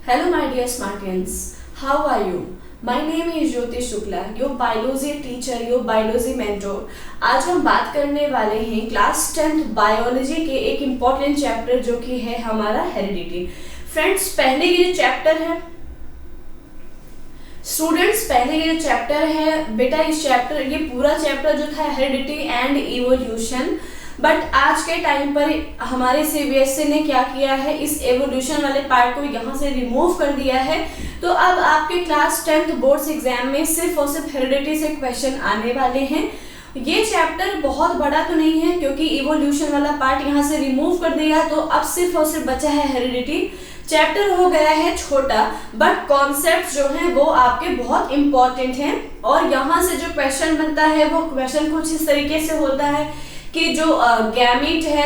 Hello my dear Smartians, how are you? My name is Jyoti Shukla, your biology teacher, your biology mentor. आज हम बात करने वाले हैं क्लास 10th बायोलॉजी के एक इम्पॉर्टेंट चैप्टर जो कि है हमारा हेरिडिटी। फ्रेंड्स, पहले ये जो चैप्टर है बेटा, इस चैप्टर ये पूरा चैप्टर जो था हेरिडिटी एंड इवोल्यूशन, बट आज के टाइम पर हमारे सीबीएसई ने क्या किया है, इस एवोल्यूशन वाले पार्ट को यहाँ से रिमूव कर दिया है। तो अब आपके क्लास 10th बोर्ड्स एग्जाम में सिर्फ और सिर्फ हेरिडिटी से क्वेश्चन आने वाले हैं। ये चैप्टर बहुत बड़ा तो नहीं है क्योंकि इवोल्यूशन वाला पार्ट यहाँ से रिमूव कर दिया, तो अब सिर्फ और सिर्फ बचा है हेरिडिटी। चैप्टर हो गया है छोटा, बट कॉन्सेप्ट जो है वो आपके बहुत इंपॉर्टेंट हैं। और यहाँ से जो क्वेश्चन बनता है वो क्वेश्चन कुछ इस तरीके से होता है कि जो गैमीट है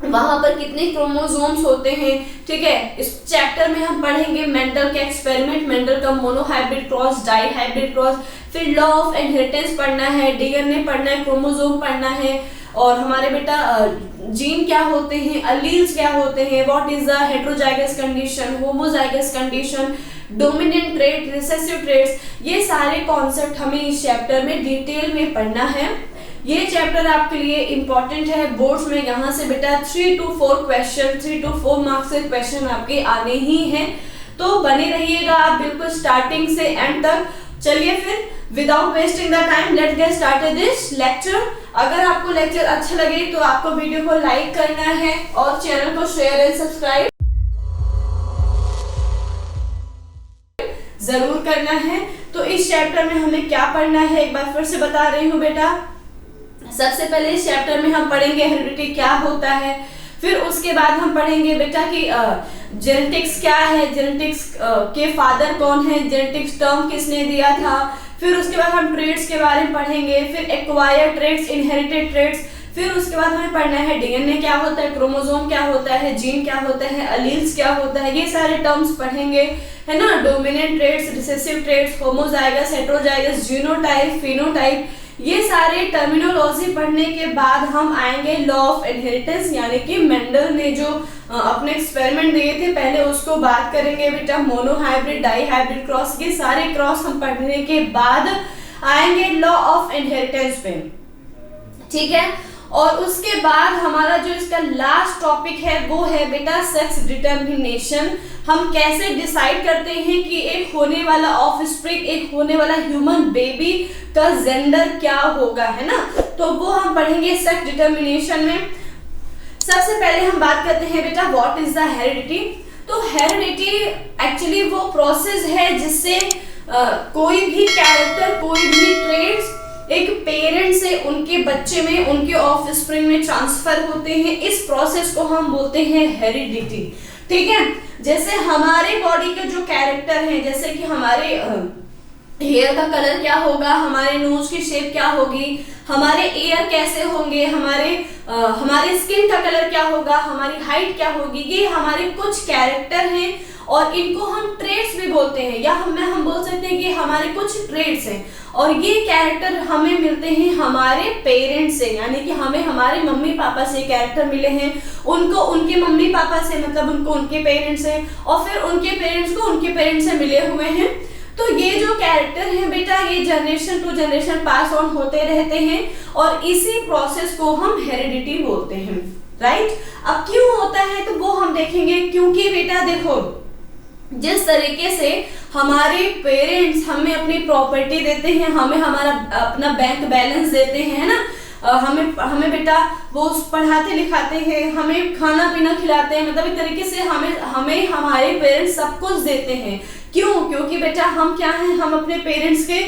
वहां पर कितने क्रोमोसोम्स होते हैं। ठीक है, इस चैप्टर में हम पढ़ेंगे मेंडल के एक्सपेरिमेंट, मेंडल का monohybrid cross, dihybrid cross, फिर लॉ ऑफ इनहेरिटेंस पढ़ना है, डीएनए पढ़ना है, क्रोमोसोम पढ़ना है, और हमारे बेटा जीन क्या होते हैं, अलील्स क्या होते हैं, what is the heterozygous condition, homozygous condition, dominant trait, recessive traits, ये सारे कॉन्सेप्ट हमें इस चैप्टर में डिटेल में पढ़ना है। ये चैप्टर आपके लिए इंपॉर्टेंट है। बोर्ड्स में यहाँ से बेटा 3 to 4 मार्क्स के क्वेश्चन आपके आने ही हैं, तो बने रहिएगा आप बिल्कुल स्टार्टिंग से एंड तक। चलिए फिर without wasting the time let's get started this lecture. अगर आपको लेक्चर अच्छा लगे तो आपको वीडियो को लाइक करना है और चैनल को शेयर एंड सब्सक्राइब जरूर करना है। तो इस चैप्टर में हमें क्या पढ़ना है एक बार फिर से बता रही हूँ बेटा। सबसे पहले इस चैप्टर में हम पढ़ेंगे हेरिडिटी क्या होता है, फिर उसके बाद हम पढ़ेंगे बेटा कि जेनेटिक्स क्या है, जेनेटिक्स के फादर कौन है, जेनेटिक्स टर्म किसने दिया था, फिर उसके बाद हम ट्रेड्स के बारे में पढ़ेंगे, फिर एक्वायर्ड ट्रेड्स, इनहेरिटेड ट्रेड्स, फिर उसके बाद हमें पढ़ना है डीएनए क्या होता है, क्रोमोसोम क्या होता है, जीन क्या होता है, अलील्स क्या होता है, ये सारे टर्म्स पढ़ेंगे, है ना। Dominant traits, recessive traits, homozygous, heterozygous, genotype, phenotype, ये सारे टर्मिनोलॉजी पढ़ने के बाद हम आएंगे लॉ ऑफ इनहेरिटेंस, यानी कि मेंडल ने जो अपने एक्सपेरिमेंट दिए थे पहले उसको बात करेंगे बेटा। मोनोहाइब्रिड, डाई हाइब्रिड क्रॉस, ये सारे क्रॉस हम पढ़ने के बाद आएंगे लॉ ऑफ इनहेरिटेंस पे, ठीक है। और उसके बाद हमारा जो इसका लास्ट टॉपिक है वो है बेटा सेक्स डिटर्मिनेशन। हम कैसे डिसाइड करते हैं कि एक होने वाला ऑफस्प्रिंग, एक होने वाला ह्यूमन बेबी का जेंडर क्या होगा, है ना। तो वो हम पढ़ेंगे सेक्स डिटर्मिनेशन में। सबसे पहले हम बात करते हैं बेटा व्हाट इज द हेरिडिटी। तो हेरिडिटी एक्चुअली वो प्रोसेस है जिससे कोई भी कैरेक्टर, कोई भी ट्रेट्स एक पेरेंट से उनके बच्चे में, उनके ऑफस्प्रिंग में ट्रांसफर होते हैं। इस प्रोसेस को हम बोलते हैं हेरिडिटी, ठीक है। जैसे हमारे बॉडी के जो कैरेक्टर हैं, जैसे कि हमारे हेयर का कलर क्या होगा, हमारे नोज की शेप क्या होगी, हमारे ईयर कैसे होंगे, हमारे स्किन का कलर क्या होगा, हमारी हाइट क्या होगी, ये हमारे कुछ कैरेक्टर हैं और इनको हम ट्रेट्स भी बोलते हैं, या हम बोल सकते हैं कि हमारे कुछ ट्रेट्स हैं। और ये कैरेक्टर हमें मिलते हैं हमारे पेरेंट्स से, यानी कि हमें हमारे मम्मी पापा से कैरेक्टर मिले हैं, उनको उनके मम्मी पापा से, मतलब उनको उनके पेरेंट्स से, और फिर उनके पेरेंट्स को उनके पेरेंट्स से मिले हुए हैं। तो ये जो कैरेक्टर है बेटा, ये generation to generation pass on होते रहते हैं और इसी प्रोसेस को हम हेरिडिटी बोलते हैं, राइट। अब क्यों होता है तो वो हम देखेंगे, क्योंकि बेटा देखो जिस तरीके से हमारे पेरेंट्स हमें अपनी प्रॉपर्टी देते हैं, हमें हमारा अपना बैंक बैलेंस देते हैं, है ना, हमें बेटा वो पढ़ाते लिखाते हैं, हमें खाना पीना खिलाते हैं, मतलब एक तरीके से हमें हमारे पेरेंट्स सब कुछ देते हैं। क्यों? क्योंकि बेटा हम क्या हैं, हम अपने पेरेंट्स के,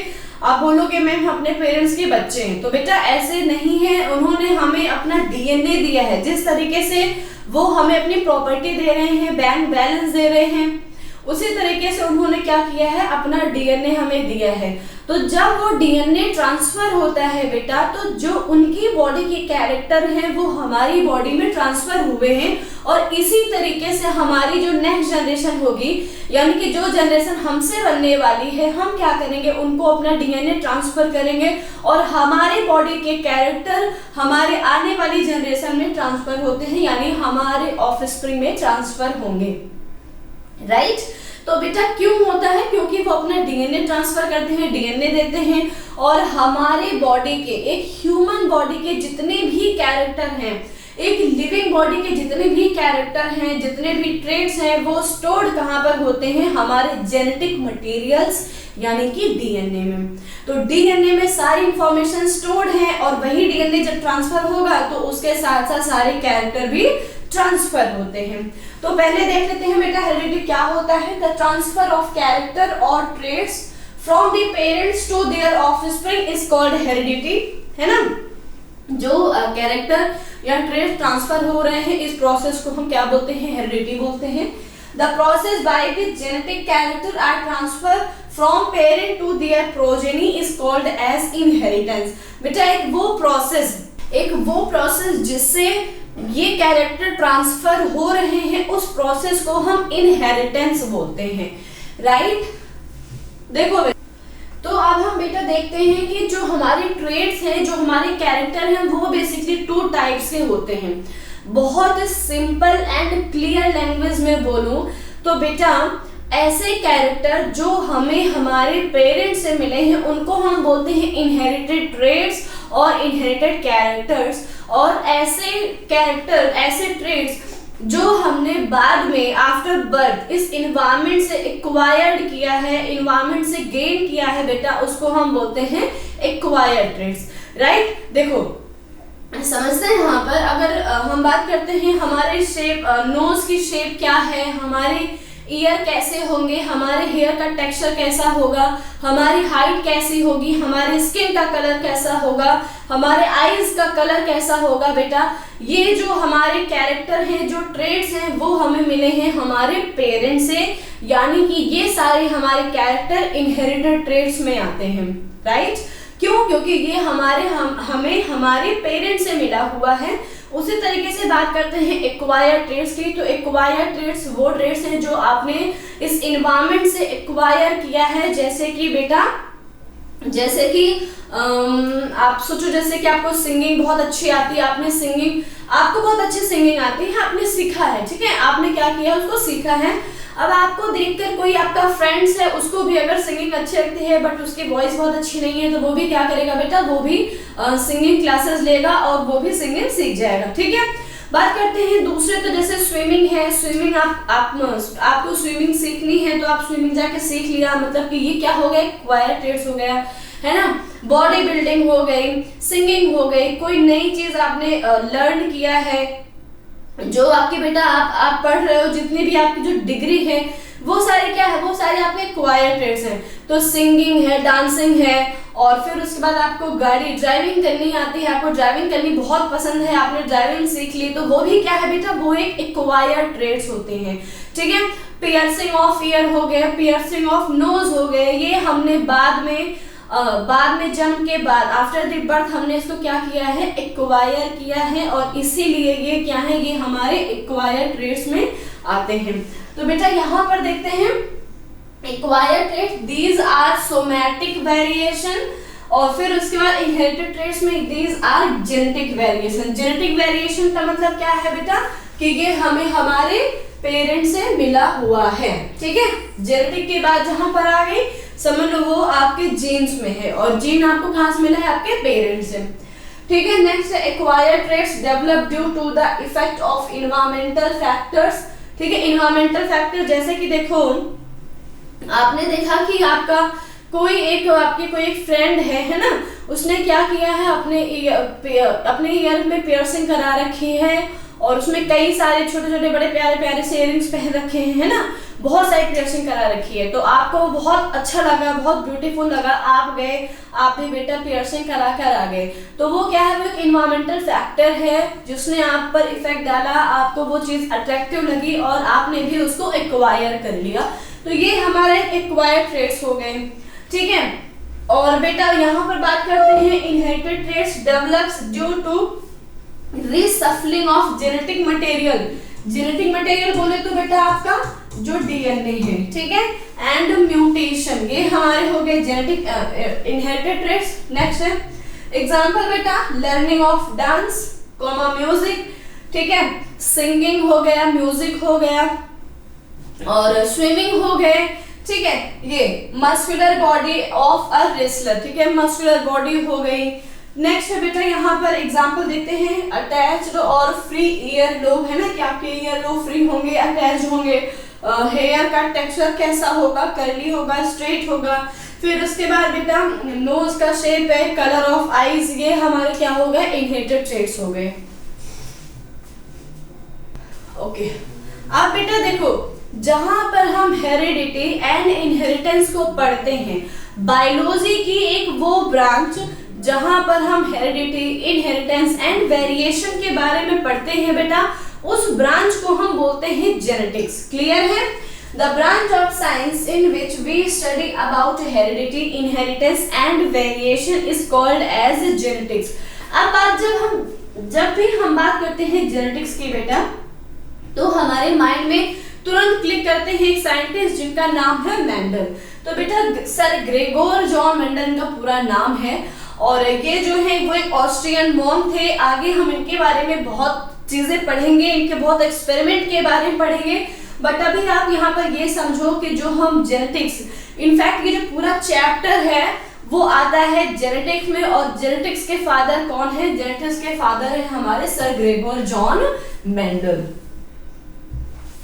आप बोलोगे मैम अपने पेरेंट्स के बच्चे हैं, तो बेटा ऐसे नहीं है। उन्होंने हमें अपना डीएनए दिया है, जिस तरीके से वो हमें अपनी प्रॉपर्टी दे रहे हैं, बैंक बैलेंस दे रहे हैं, उसी तरीके से उन्होंने क्या किया है, अपना डीएनए हमें दिया है। तो जब वो डीएनए ट्रांसफर होता है बेटा, तो जो उनकी बॉडी के कैरेक्टर हैं वो हमारी बॉडी में ट्रांसफर हुए हैं, और इसी तरीके से हमारी जो नेक्स्ट जनरेशन होगी, यानी कि जो जनरेशन हमसे बनने वाली है, हम क्या करेंगे, उनको अपना डीएनए ट्रांसफर करेंगे और हमारे बॉडी के कैरेक्टर हमारे आने वाली जनरेशन में ट्रांसफर होते हैं, यानी हमारे ऑफस्प्रिंग में ट्रांसफर होंगे। राइट। तो बेटा क्यों होता है? क्योंकि वो अपना डीएनए ट्रांसफर करते हैं, डीएनए देते हैं, और हमारे बॉडी के, एक ह्यूमन बॉडी के जितने भी कैरेक्टर हैं, एक लिविंग बॉडी के जितने भी कैरेक्टर हैं, जितने भी ट्रेट्स हैं, वो स्टोर्ड कहाँ पर होते हैं? हमारे जेनेटिक मटेरियल्स यानी कि डीएनए में। तो डीएनए में सारी इंफॉर्मेशन स्टोर्ड है, और वही डीएनए जब ट्रांसफर होगा तो उसके साथ साथ सारे कैरेक्टर भी ट्रांसफर होते हैं। तो पहले देख लेते हैं बेटा हेरिडिटी क्या होता है। द ट्रांसफर ऑफ कैरेक्टर और traits from the parents to their offspring is called heredity, है ना। जो कैरेक्टर या ट्रेट ट्रांसफर हो रहे हैं, इस प्रोसेस को हम क्या बोलते हैं? हेरिडिटी बोलते हैं। The process by which genetic character are transfer from parent to their progeny is called as inheritance. बेटा एक वो प्रोसेस जिससे ये कैरेक्टर ट्रांसफर हो रहे हैं, उस प्रोसेस को हम इनहेरिटेंस बोलते हैं, राइट। देखो तो अब हम बेटा देखते हैं कि जो हमारे ट्रेट्स हैं, जो हमारे कैरेक्टर हैं, वो बेसिकली 2 टाइप्स के होते हैं। बहुत सिंपल एंड क्लियर लैंग्वेज में बोलूं तो बेटा ऐसे कैरेक्टर जो हमें हमारे पेरेंट्स से मिले हैं, उनको हम बोलते हैं इनहेरिटेड ट्रेट्स और इनहेरिटेड कैरेक्टर्स। और ऐसे कैरेक्टर, ऐसे ट्रेट्स जो हमने बाद में आफ्टर बर्थ इस इन्वायरमेंट से एक्वायर्ड किया है, इन्वायरमेंट से गेन किया है बेटा, उसको हम बोलते हैं एक्वायर्ड ट्रेट्स, राइट। देखो समझते हैं यहाँ पर, अगर हम बात करते हैं हमारे शेप, नोज की शेप क्या है, हमारे ईयर कैसे होंगे, हमारे हेयर का टेक्सचर कैसा होगा, हमारी हाइट कैसी होगी, हमारे स्किन का कलर कैसा होगा, हमारे आईज का कलर कैसा होगा बेटा, ये जो हमारे कैरेक्टर हैं, जो ट्रेट्स हैं, वो हमें मिले हैं हमारे पेरेंट्स से, यानी कि ये सारे हमारे कैरेक्टर इनहेरिटेड ट्रेट्स में आते हैं, राइट। क्यों? क्योंकि ये हमें हमारे पेरेंट्स से मिला हुआ है। उसी तरीके से बात करते हैं एक्वायर्ड ट्रेट्स की। तो एक्वायर्ड ट्रेट्स वो ट्रेट्स हैं जो आपने इस इन्वायरमेंट से एक्वायर किया है। जैसे कि बेटा, जैसे कि आप सोचो, जैसे कि आपको सिंगिंग बहुत अच्छी आती है, आपको बहुत अच्छी सिंगिंग आती है, आपने सीखा है, ठीक है, आपने क्या किया, उसको सीखा है। अब आपको देखकर कोई आपका फ्रेंड्स है, उसको भी अगर सिंगिंग अच्छी लगती है बट उसकी वॉइस बहुत अच्छी नहीं है, तो वो भी क्या करेगा बेटा, वो भी सिंगिंग क्लासेस लेगा और वो भी सिंगिंग सीख जाएगा, ठीक है। बात करते हैं दूसरे, तो जैसे स्विमिंग है, स्विमिंग आपको स्विमिंग सीखनी है तो आप स्विमिंग जाके सीख लिया, मतलब कि ये क्या हो गया, एक्वायर्ड ट्रेट्स हो गया, है ना। बॉडी बिल्डिंग हो गई, सिंगिंग हो गई, कोई नई चीज आपने लर्न किया है, जो आपकी बेटा आप पढ़ रहे हो, जितनी भी आपकी जो डिग्री है, वो सारी क्या है, वो सारी आपके एक्वायर्ड ट्रेट्स हैं। तो सिंगिंग है, डांसिंग है, और फिर उसके बाद आपको गाड़ी ड्राइविंग करनी आती है, आपको ड्राइविंग करनी बहुत पसंद है, आपने ड्राइविंग सीख ली, तो वो भी क्या है बेटा, वो एक एक्वायर्ड ट्रेट्स होते हैं, ठीक है। पियर्सिंग ऑफ ईयर हो गए, पियर्सिंग ऑफ नोज हो गए, ये हमने बाद में जन्म के बाद आफ्टर द बर्थ हमने इसको क्या किया है, एक्वायर किया है, और इसीलिए ये क्या है, ये हमारे एक्वायर्ड ट्रेट्स में आते हैं। तो बेटा यहाँ पर देखते हैं acquired traits, these are somatic variation, और फिर उसके बाद इनहेरिटेड ट्रेट्स में these are genetic variation. Genetic variation का मतलब क्या है बेटा, कि ये हमें हमारे पेरेंट्स से मिला हुआ है, ठीक है। जेनेटिक के बाद जहां पर आ गई, समझ लो वो आपके जीन्स में है, और जीन आपको कहां से मिला है, आपके पेरेंट्स से, ठीक है। नेक्स्ट है acquired traits develop due to the effect of environmental factors, ठीक है। इन्वायरमेंटल फैक्टर जैसे कि देखो, आपने देखा कि आपका कोई एक फ्रेंड है ना, उसने क्या किया है, अपने ईयर में पियर्सिंग करा रखी है, और उसमें कई सारे छोटे छोटे बड़े प्यारे प्यारे से इयररिंग्स पहन रखे हैं, है ना, बहुत सारी पियर्सिंग करा रखी है। तो आपको बहुत अच्छा लगा, बहुत ब्यूटीफुल लगा, आप गए, आप भी बेटा पियर्सिंग करा कर आ गए, तो वो क्या है, वो एक इन्वायरमेंटल फैक्टर है जिसने आप पर इफेक्ट डाला, आपको वो चीज अट्रैक्टिव लगी और आपने भी उसको एक्वायर कर लिया, तो ये हमारे एक्वायर्ड ट्रेट्स हो गए, ठीक है। और बेटा यहाँ पर बात करते हैं inherited traits develops due to reshuffling of genetic material. Genetic material बोले तो बेटा आपका जो डीएनए है, ठीक है, एंड म्यूटेशन, ये हमारे हो गए जेनेटिक इनहेरिटेड ट्रेट्स। नेक्स्ट है एग्जांपल बेटा, लर्निंग ऑफ डांस, म्यूजिक, ठीक है, सिंगिंग हो गया, म्यूजिक हो गया, और स्विमिंग हो गए, ठीक है, ये muscular body of a wrestler, ठीक है, मस्कुलर बॉडी हो गई। नेक्स्ट है बेटा यहाँ पर एग्जांपल देखते हैं, अटैच्ड और फ्री ईयर लोब, है ना कि आपके ईयर लोब फ्री होंगे, अटैच्ड होंगे। हेयर का टेक्सचर कैसा होगा, कर्ली होगा, स्ट्रेट होगा। फिर उसके बाद बेटा नोज का शेप है, कलर ऑफ आईज, ये हमारे क्या हो गए, इनहेरिटेड ट्रेट्स हो गए। ओके, अब बेटा देखो जहां पर हम हेरिडिटी एंड इनहेरिटेंस को पढ़ते हैं, बायोलॉजी की एक वो ब्रांच जहां पर हम हेरिडिटी, इनहेरिटेंस एंड वेरिएशन के बारे में पढ़ते हैं बेटा, उस ब्रांच को हम बोलते हैं जेनेटिक्स। क्लियर है? The branch of science in which we study about heredity, inheritance and variation is called as genetics. अब बात जब भी हम बात करते हैं जेनेटिक्स की बेटा, तो हमारे माइंड में तुरंत क्लिक करते हैं एक साइंटिस्ट जिनका नाम है मेंडल। तो बेटा सर ग्रेगोर जॉन मेंडल का पूरा नाम है, और ये जो है वो एक ऑस्ट्रियन मॉन्क थे। आगे हम इनके बारे में बहुत चीजें पढ़ेंगे, इनके बहुत एक्सपेरिमेंट के बारे में पढ़ेंगे, बट अभी आप यहाँ पर ये समझो कि जो हम जेनेटिक्स, इनफैक्ट ये जो पूरा चैप्टर है वो आता है जेनेटिक्स में, और जेनेटिक्स के फादर कौन है, जेनेटिक्स के फादर है हमारे sir Gregor John Mendel,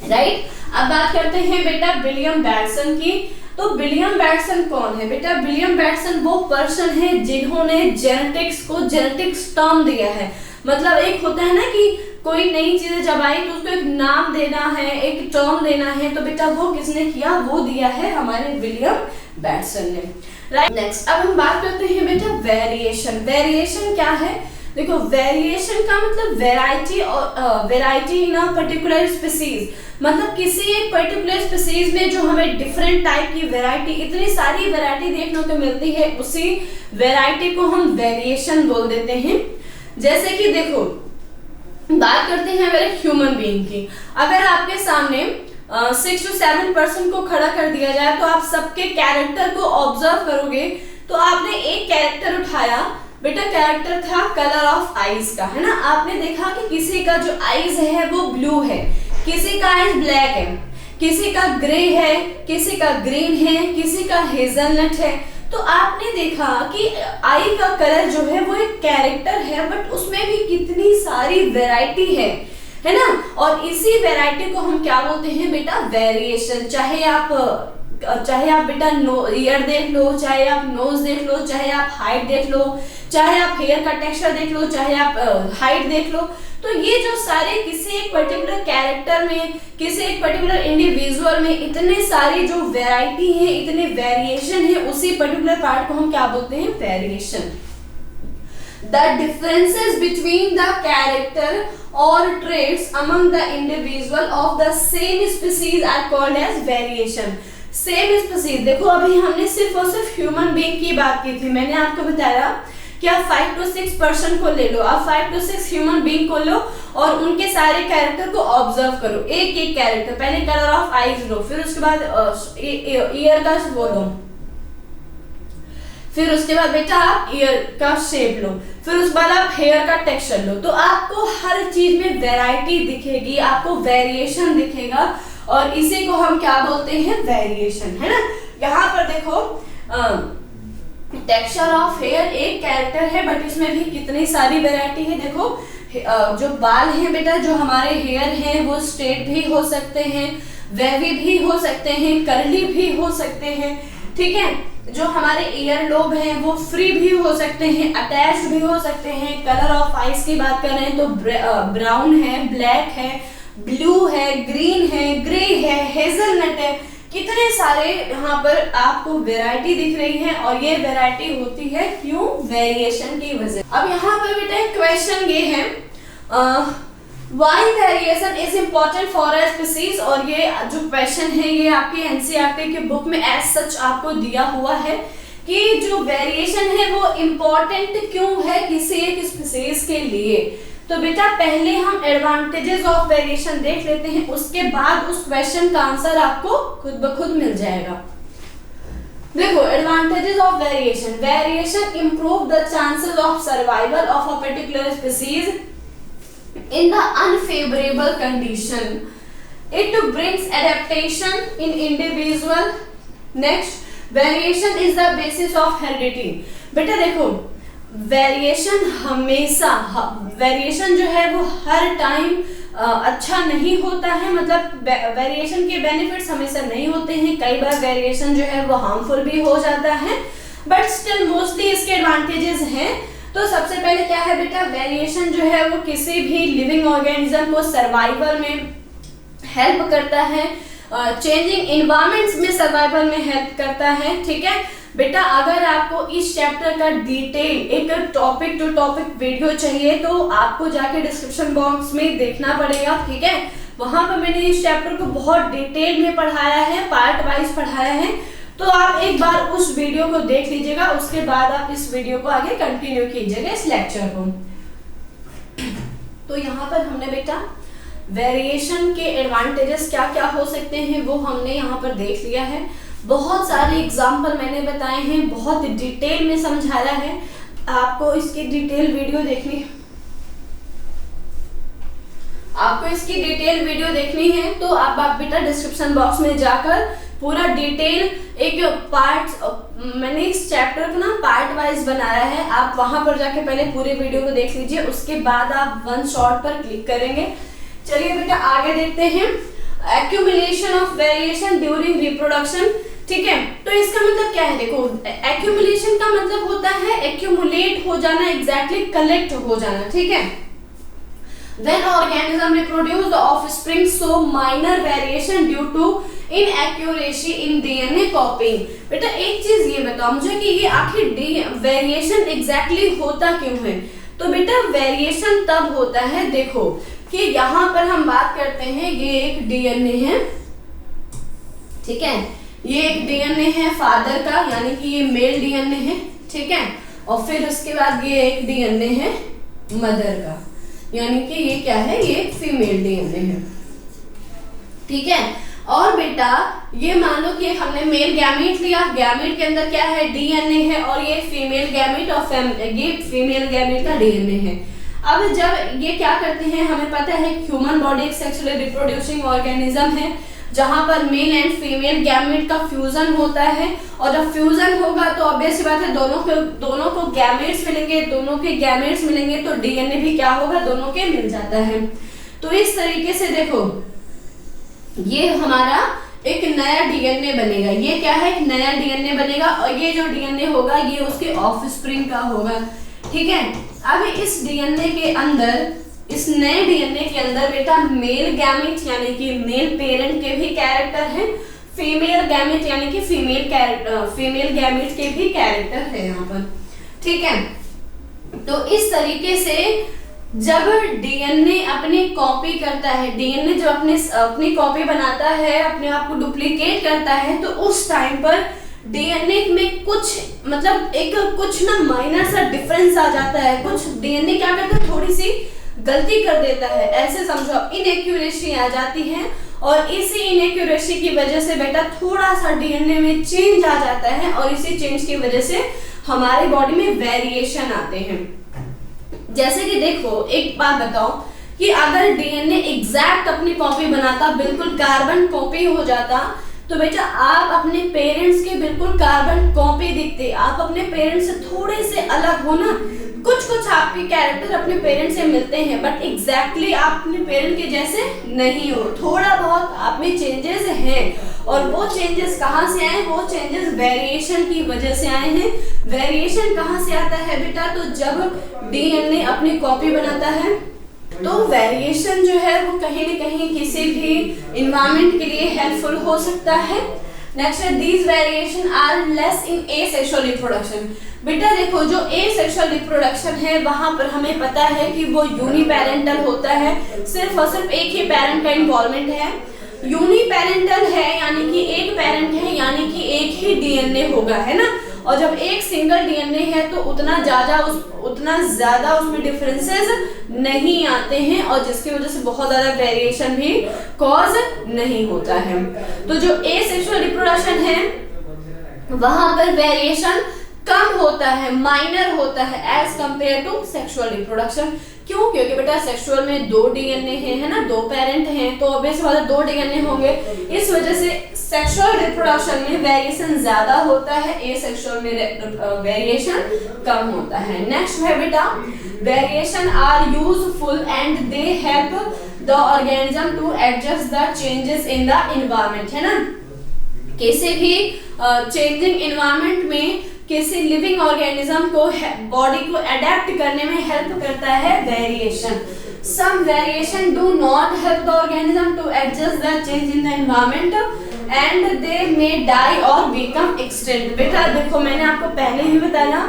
right. अब बात करते हैं बेटा विलियम बैटसन की। तो विलियम बैटसन कौन है बेटा? विलियम बैटसन वो पर्सन है जिन्होंने जेनेटिक्स को जेनेटिक्स टर्म दिया है। मतलब एक होता है ना कि कोई नई चीज जब आई तो उसको एक नाम देना है, एक टर्म देना है, तो बेटा वो किसने किया, वो दिया है हमारे विलियम बैटसन ने, राइट। नेक्स्ट अब हम बात करते हैं बेटा वेरिएशन। वेरिएशन क्या है? देखो वेरिएशन का मतलब वेराइटी, और variety in a particular species, मतलब किसी एक पर्टिकुलर स्पीसीज में जो हमें डिफरेंट टाइप की वेराइटी, इतनी सारी वेराइटी देखने को मिलती है, उसी वेराइटी को हम वेरिएशन बोल देते हैं। जैसे कि देखो बात करते हैं अगर ह्यूमन बीइंग की, अगर आपके सामने 6 to 7 को खड़ा कर दिया जाए तो आप सबके कैरेक्टर को ऑब्जर्व करोगे, तो आपने एक कैरेक्टर उठाया बेटा, कैरेक्टर था कलर ऑफ आईज का, है ना। आपने देखा कि किसी का जो आईज है वो ब्लू है, किसी का आईज ब्लैक है, किसी का ग्रे है, किसी का ग्रीन है, किसी का हेजलनट है। तो आपने देखा कि आई का कलर जो है वो एक कैरेक्टर है, बट उसमें भी कितनी सारी वैरायटी है ना। और इसी वैरायटी को हम क्या बोलते हैं बेटा? वेरिएशन। चाहे आप बेटा ईयर देख लो, चाहे आप नोज देख लो, चाहे आप हाइट देख लो, चाहे आप हेयर का टेक्सचर देख लो, चाहे आप हाइट देख लो, तो ये जो सारे किसी एक पर्टिकुलर कैरेक्टर में, किसी एक पर्टिकुलर इंडिविजुअल में इतने सारी जो वैरायटी है, इतने वेरिएशन है, उसी पर्टिकुलर पार्ट को हम क्या बोलते हैं? Variation. The differences between the character or traits among the individual of the same species are called as variation. Same species, देखो अभी हमने सिर्फ और सिर्फ ह्यूमन बीइंग की बात की थी। मैंने आपको बताया कि आप 5 to 6 को ले लो, आप 5 to 6 ह्यूमन बीइंग को लो और उनके सारे कैरेक्टर को ऑब्जर्व करो, एक एक कैरेक्टर। पहले कलर ऑफ आईज लो, फिर उसके बाद ईयर का वो लो, फिर उसके बाद बेटा आप ईयर का शेप लो, फिर उसके बाद आप हेयर का टेक्सचर लो। तो आपको हर चीज में वैरायटी दिखेगी, आपको वेरिएशन दिखेगा, और इसी को हम क्या बोलते हैं? वेरिएशन, है ना। यहाँ पर देखो टेक्सचर ऑफ हेयर एक कैरेक्टर है, बट इसमें भी कितनी सारी वैरायटी है। देखो जो बाल हैं बेटा, जो हमारे हेयर हैं वो स्ट्रेट भी हो सकते हैं, वेवी भी हो सकते हैं, कर्ली भी हो सकते हैं, ठीक है। जो हमारे ईयर लोब हैं वो फ्री भी हो सकते हैं, अटैच्ड भी हो सकते हैं। कलर ऑफ आईज की बात कर रहे हैं तो ब्राउन है, ब्लैक है, ब्लू है, ग्रीन है, ग्रे है, हेजलनट है, कितने सारे यहाँ पर आपको वैरायटी दिख रही है, और ये वैरायटी होती है क्यों? वेरिएशन की वजह। अब यहाँ पर बेटा क्वेश्चन ये है, why variation is important for a species, और ये जो क्वेश्चन है ये आपके एनसीईआरटी के बुक में एज सच आपको दिया हुआ है कि जो वेरिएशन है वो इम्पोर्टेंट क्यों है किसी एक स्पीसीज के लिए। तो बेटा पहले हम एडवांटेजेस ऑफ वेरिएशन देख लेते हैं, उसके बाद उस क्वेश्चन का आंसर आपको खुद ब खुद मिल जाएगा। देखो advantages of variation, variation improve the chances of survival of a particular species in the unfavorable condition. It brings adaptation in individual. Next, variation is the basis of heredity. बेटा देखो, variation हमेशा, variation जो है वो हर time अच्छा नहीं होता है, मतलब वेरिएशन के बेनिफिट्स हमेशा नहीं होते हैं, कई बार वेरिएशन जो है वो हार्मफुल भी हो जाता है, बट स्टिल मोस्टली इसके एडवांटेजेस हैं। तो सबसे पहले क्या है बेटा, वेरिएशन जो है वो किसी भी लिविंग ऑर्गेनिज्म को सर्वाइवल में हेल्प करता है, चेंजिंग इन्वायरमेंट्स में सर्वाइवल में हेल्प करता है। ठीक है बेटा, अगर आपको इस चैप्टर का डिटेल एक टॉपिक टू टॉपिक वीडियो चाहिए तो आपको जाके डिस्क्रिप्शन बॉक्स में देखना पड़ेगा। ठीक है, वहां पर मैंने इस चैप्टर को बहुत डिटेल में पढ़ाया है, पार्ट वाइज पढ़ाया है, तो आप एक बार उस वीडियो को देख लीजिएगा, उसके बाद आप इस वीडियो को आगे कंटिन्यू कीजिएगा, इस लेक्चर को। तो यहाँ पर हमने बेटा वेरिएशन के एडवांटेजेस क्या क्या हो सकते हैं वो हमने यहाँ पर देख लिया है। बहुत सारे एग्जाम्पल मैंने बताए हैं, बहुत डिटेल में समझाया है। आपको इसकी डिटेल वीडियो देखनी है तो आप बेटा डिस्क्रिप्शन बॉक्स में जाकर पूरा डिटेल एक पार्ट, मैंने इस चैप्टर को ना पार्ट वाइज बनाया है, आप वहां पर जाके पहले पूरे वीडियो को देख लीजिए, उसके बाद आप वन शॉट पर क्लिक करेंगे। चलिए बेटा आगे देखते हैं, accumulation of variation during reproduction. ठीक है, तो इसका मतलब क्या है, देखो एक्यूमुलेशन का मतलब होता है एक्यूमुलेट हो जाना, एग्जैक्टली कलेक्ट हो जाना। ठीक है, when organism reproduce the offspring show minor variation due to inaccuracy in DNA copying। बेटा एक चीज ये बताओ मुझे कि ये आखिर वेरिएशन एग्जैक्टली होता क्यों है। तो बेटा वेरिएशन तब होता है, देखो कि यहाँ पर हम बात करते हैं, ये एक डीएनए है, ठीक है, ये एक डीएनए है फादर का, यानी कि ये मेल डीएनए है। ठीक है, और फिर उसके बाद ये एक डीएनए है मदर का, यानी कि ये क्या है, ये फीमेल डीएनए है। ठीक है, और बेटा ये मान लो कि हमने मेल गैमीट लिया, गैमीट के अंदर क्या है, डीएनए है, और ये फीमेल गैमीट और ये फीमेल गैमीट का डीएनए है। अब जब ये क्या करते हैं, हमें पता है ह्यूमन बॉडी एक सेक्सुअली रिप्रोड्यूसिंग ऑर्गेनिज्म है जहां पर मेल एंड फीमेल गैमेट का फ्यूजन होता है, और जब फ्यूजन होगा तो ऑब्वियस सी बात है दोनों को गैमेट्स मिलेंगे, दोनों के गैमेट्स मिलेंगे तो डीएनए भी क्या होगा, दोनों के मिल जाता है। तो इस तरीके से देखो ये हमारा एक नया डीएनए बनेगा, ये क्या है, एक नया डीएनए बनेगा, और ये जो डीएनए होगा ये उसके ऑफस्प्रिंग का होगा। ठीक है, अब इस डीएनए के अंदर, इस नए डीएनए के अंदर बेटा मेल गैमेट यानी कि मेल पेरेंट के भी कैरेक्टर हैं, फीमेल गैमेट यानी कि फीमेल गैमेट के भी कैरेक्टर है यहाँ पर। ठीक है, तो इस तरीके से जब डीएनए अपनी कॉपी करता है, डीएनए जो अपनी कॉपी बनाता है, अपने आप को डुप्लीकेट करता है, तो उस टाइम पर डीएनए में कुछ कुछ ना माइनर सा डिफरेंस आ जाता है, कुछ डीएनए क्या करता है, थोड़ी सी गलती कर देता है, ऐसे समझो, इनएक्यूरेसी आ जाती है, और इसी इनएक्यूरेसी की वजह से बेटा थोड़ा सा डीएनए में चेंज आ जाता है, और इसी चेंज की वजह से हमारी बॉडी में वेरिएशन आते हैं। जैसे कि देखो एक बात बताओ कि अगर डीएनए एग्जैक्ट अपनी कॉपी बनाता, बिल्कुल कार्बन कॉपी हो जाता, तो बेटा आप अपने पेरेंट्स के बिल्कुल कार्बन कॉपी दिखते, आप अपने पेरेंट्स से थोड़े से अलग हो ना, कुछ आपके कैरेक्टर अपने पेरेंट्स से मिलते हैं, बट एग्जैक्टली आप अपने पेरेंट के जैसे नहीं हो, थोड़ा बहुत आप में चेंजेस हैं, और वो चेंजेस कहाँ से आए, वो चेंजेस वेरिएशन की वजह से आए हैं। वेरिएशन कहाँ से आता है बेटा, तो जब डीएनए अपनी कॉपी बनाता है, तो वेरिएशन जो है वो कहीं न कहीं किसी भी इन्वायरमेंट के लिए हेल्पफुल हो सकता है। नेक्स्ट है, these variation are less in asexual reproduction. बेटा देखो जो एसेक्सुअल रिप्रोडक्शन है वहां पर हमें पता है कि वो यूनिपेरेंटल होता है, सिर्फ और सिर्फ एक ही पेरेंट का इन्वॉल्वमेंट है। यूनिपेरेंटल है यानी कि एक पेरेंट है, यानी कि एक ही डीएनए होगा, है ना, और जब एक सिंगल डीएनए है तो उतना ज्यादा उसमें डिफरेंसेस नहीं आते हैं, और जिसकी वजह से बहुत ज्यादा वेरिएशन भी कॉज नहीं होता है। तो जो एसेक्सुअल रिप्रोडक्शन है वहां पर वेरिएशन कम होता है, माइनर होता है as compare to sexual reproduction. क्यों? क्योंकि बेटा सेक्सुअल में 2 डीएनए है ना, 2 पेरेंट हैं, तो ऑब्वियस बात है 2 डीएनए होंगे। इस वजह से सेक्सुअल रिप्रोडक्शन में वेरिएशन ज्यादा होता है, एसेक्सुअल में वेरिएशन कम होता है। नेक्स्ट है बेटा, variation are useful and they help the organism to adjust the changes in the environment, है ना। किसी भी चेंजिंग एनवायरनमेंट में किसी लिविंग ऑर्गेनिज्म को बॉडी को अडेप्ट करने में हेल्प करता है variation. Some variation do not help the organism to adjust the change in the environment and they may die और बिकम एक्सटिंक्ट। बेटा देखो, मैंने आपको पहले ही बताया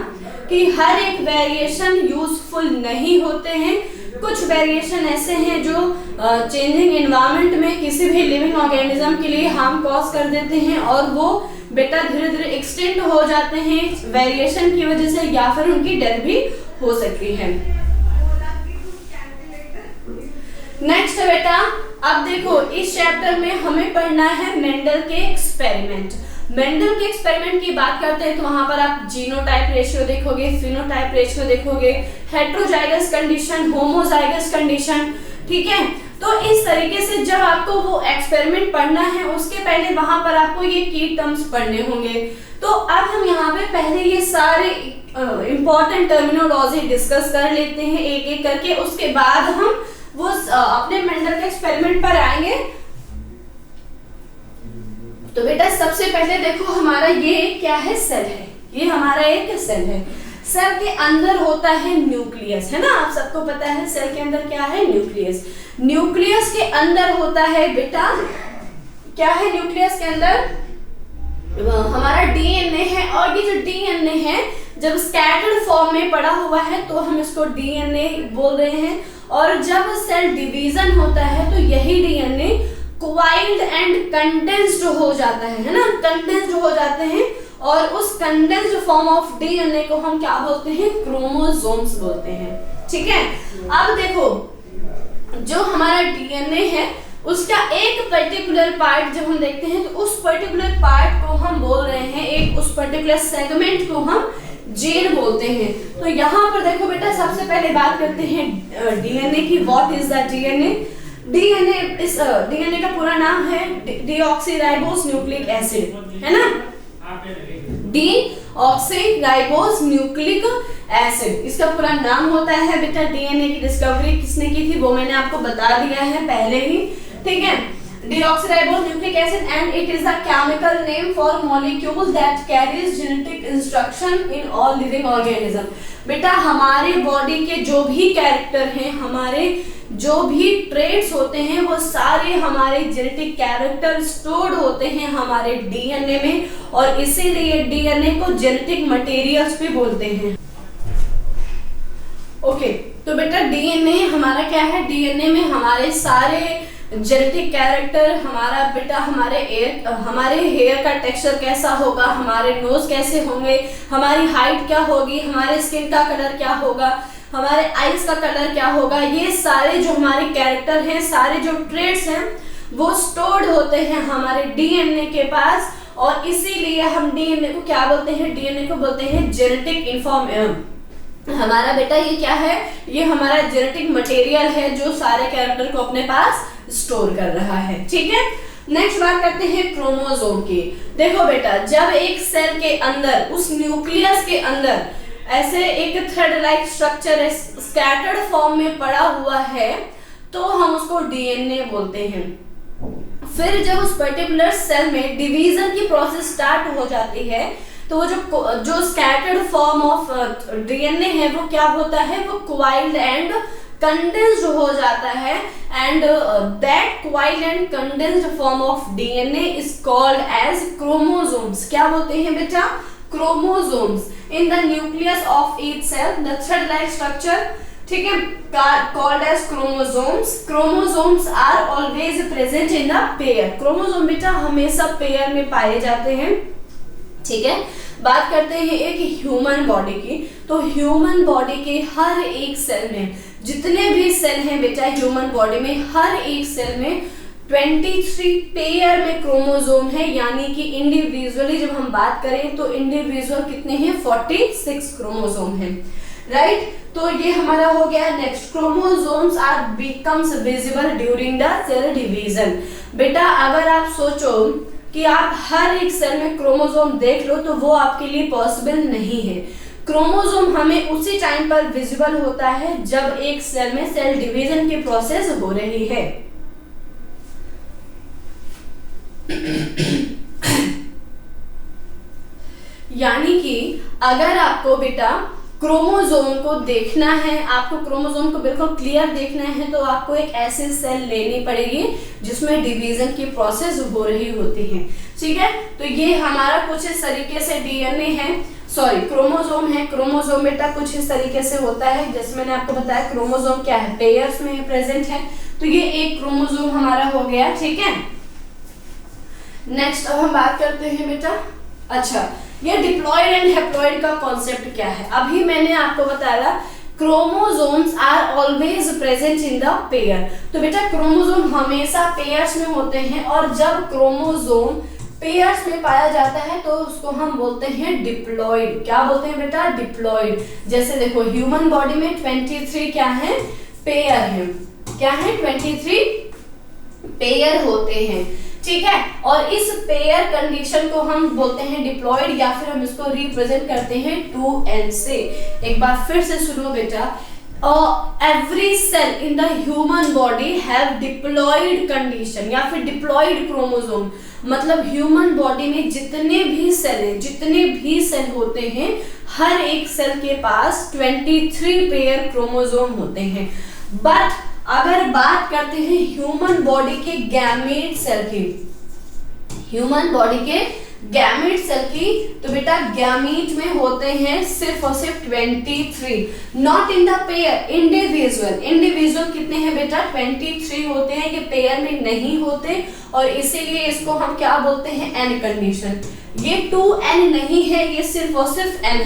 कि हर एक वेरिएशन यूजफुल नहीं होते हैं। कुछ वेरिएशन ऐसे हैं जो चेंजिंग एनवायरनमेंट में किसी भी लिविंग ऑर्गेनिज्म के लिए हार्म कॉज कर देते हैं और वो बेटा धीरे धीरे एक्सटेंड हो जाते हैं वेरिएशन की वजह से, या फिर उनकी डेथ भी हो सकती है। नेक्स्ट बेटा, अब देखो इस चैप्टर में हमें पढ़ना है मेंडल के एक्सपेरिमेंट। मेंडल के एक्सपेरिमेंट की बात करते हैं तो वहां पर आप जीनोटाइप रेशियो देखोगे, फिनोटाइप रेशियो देखोगे, हेटेरोजाइगस कंडीशन, होमोजाइगस कंडीशन, ठीक है। तो इस तरीके से जब आपको वो एक्सपेरिमेंट पढ़ना है उसके पहले वहां पर आपको ये की टर्म्स पढ़ने होंगे। तो अब हम यहाँ पे पहले ये सारे इंपॉर्टेंट टर्मिनोलॉजी डिस्कस कर लेते हैं एक एक करके, उसके बाद हम वो अपने मेंडल के एक्सपेरिमेंट पर आएंगे। तो बेटा सबसे पहले देखो हमारा ये क्या है, सेल है। ये हमारा एक सेल है। सेल के अंदर होता है न्यूक्लियस, है ना। आप सबको पता है सेल के अंदर क्या है, न्यूक्लियस। न्यूक्लियस के अंदर होता है बेटा, क्या है न्यूक्लियस के अंदर, हमारा डीएनए है। और ये जो डीएनए है जब स्कैटर्ड फॉर्म में पड़ा हुआ है तो हम इसको डीएनए बोल रहे हैं। और जब सेल डिवीजन होता है तो यही डीएनए क्वाइल्ड एंड कंडेंस्ड हो जाता है ना, कंडेंस्ड हो जाते हैं। और उस कंडेंस्ड फॉर्म ऑफ डीएनए को हम क्या बोलते हैं, क्रोमोसोम्स बोलते हैं, ठीक है। अब देखो जो हमारा डीएनए है उसका एक पर्टिकुलर पार्ट जब हम देखते हैं तो उस पर्टिकुलर पार्ट को हम बोल रहे हैं, एक उस पर्टिकुलर सेगमेंट को हम जीन बोलते हैं। तो यहाँ पर देखो बेटा सबसे पहले बात करते हैं डीएनए की। What is the DNA? DNA, इस डीएनए का पूरा नाम है डीऑक्सीराइबोस न्यूक्लिक एसिड, है ना। डीऑक्सीराइबोस न्यूक्लिक एसिड इसका पूरा नाम होता है बेटा। डीएनए की डिस्कवरी किसने की थी वो मैंने आपको बता दिया है पहले ही, ठीक है। Deoxyribose nucleic acid and it is the chemical name for molecule that carries genetic instruction in all living organism। बेटा हमारे बॉडी के जो भी कैरेक्टर हैं, हमारे जो भी ट्रेड्स होते हैं वो सारे हमारे जेनेटिक कैरेक्टर स्टोर्ड होते हैं हमारे डीएनए में, और इसीलिए डीएनए को जेनेटिक मटेरियल्स भी बोलते हैं। ओके, तो बेटा डीएनए हमारा क्या है, डीएनए में हमारे सारे जेनेटिक कैरेक्टर, हमारा बेटा हमारे हेयर का टेक्सचर कैसा होगा, हमारे नोज कैसे होंगे, हमारी हाइट क्या होगी, हमारे स्किन का कलर क्या होगा, हमारे आईज का कलर क्या होगा, ये सारे जो हमारे कैरेक्टर हैं, सारे जो ट्रेट्स हैं वो स्टोर्ड होते हैं हमारे डीएनए के पास। और इसीलिए हम डीएनए को क्या बोलते हैं, डीएनए को बोलते हैं जेनेटिक इन्फॉर्मेशन। हमारा बेटा ये क्या है, ये हमारा जेनेटिक मटेरियल है जो सारे कैरेक्टर को अपने पास स्टोर कर रहा है, ठीक है। नेक्स्ट बात करते हैं क्रोमोसोम की। देखो बेटा जब एक सेल के अंदर, उस न्यूक्लियस के अंदर ऐसे एक thread like structure scattered form में पड़ा हुआ है तो हम उसको डीएनए बोलते हैं। फिर जब उस पर्टिकुलर सेल में डिवीजन की प्रोसेस स्टार्ट हो जाती है तो वो जो स्कैटर्ड फॉर्म ऑफ डीएनए है वो क्या होता है, वो क्वाइल्ड एंड कंडेंस्ड हो जाता है। And that coiled and condensed form of DNA is called as chromosomes. क्या बोलते हैं बेटा, chromosomes. In the nucleus of each cell the thread like structure, ठीक है, called as chromosomes. Chromosomes are always present in the pair. Chromosome बेटा हमेशा pair में पाए जाते हैं, ठीक है। बात करते हैं एक ह्यूमन बॉडी की। तो ह्यूमन बॉडी के हर एक सेल में, जितने भी सेल हैं बेटा ह्यूमन बॉडी में, हर एक सेल में 23 पेयर में क्रोमोसोम है। यानी कि इंडिविजुअली जब हम बात करें तो इंडिविजुअल कितने हैं, 46 क्रोमोसोम हैं। राइट। तो ये हमारा हो गया next, chromosomes are becomes visible during the cell division. बेटा अगर आप सोचो कि आप हर एक सेल में क्रोमोसोम देख लो तो वो आपके लिए पॉसिबल नहीं है। क्रोमोसोम हमें उसी टाइम पर विजिबल होता है जब एक सेल में सेल डिवीजन की प्रोसेस हो रही है। यानी कि अगर आपको बेटा क्रोमोसोम को देखना है, आपको क्रोमोसोम को बिल्कुल क्लियर देखना है, तो आपको एक ऐसी सेल लेनी पड़ेगी जिसमें डिवीजन की प्रोसेस हो रही होती है। ठीक है, तो ये हमारा कुछ इस तरीके से डीएनए है, सॉरी क्रोमोसोम है। क्रोमोसोम बेटा कुछ इस तरीके से होता है, जैसे मैंने आपको बताया क्रोमोसोम क्या है, पेयर्स में प्रेजेंट है। तो ये एक क्रोमोसोम हमारा हो गया। ठीक है, नेक्स्ट अब हम बात करते हैं बेटा, अच्छा ये डिप्लॉयड एंड हैप्लॉयड का कॉन्सेप्ट क्या है। अभी मैंने आपको बताया chromosomes are always present in the pair. तो बेटा क्रोमोसोम हमेशा पेयर्स में होते हैं, और जब क्रोमोसोम पेयर्स में पाया जाता है तो उसको हम बोलते हैं डिप्लॉयड। क्या बोलते हैं बेटा, डिप्लॉयड। जैसे देखो ह्यूमन बॉडी में 23 क्या है, पेयर है। क्या है, 23 पेयर होते हैं। ठीक है, और इस पेयर कंडीशन को हम बोलते हैं डिप्लॉयड, या फिर हम इसको रिप्रेजेंट करते हैं 2n से। एक बार फिर से सुनो बेटा, every cell in the human body have diploid condition या फिर डिप्लॉयड क्रोमोसोम। मतलब ह्यूमन बॉडी में जितने भी सेल होते हैं, हर एक सेल के पास 23 पेयर क्रोमोसोम होते हैं। बट अगर बात करते हैं ह्यूमन बॉडी के गैमेट सेल की, ह्यूमन बॉडी के गैमेट सेल की, तो बेटा गैमेट में होते हैं सिर्फ और सिर्फ 23, not in the pair, individual कितने हैं बेटा, 23 होते हैं। ये पेयर में नहीं होते, और इसीलिए इसको हम क्या बोलते हैं, एन कंडीशन। ये 2n नहीं है, ये सिर्फ और सिर्फ n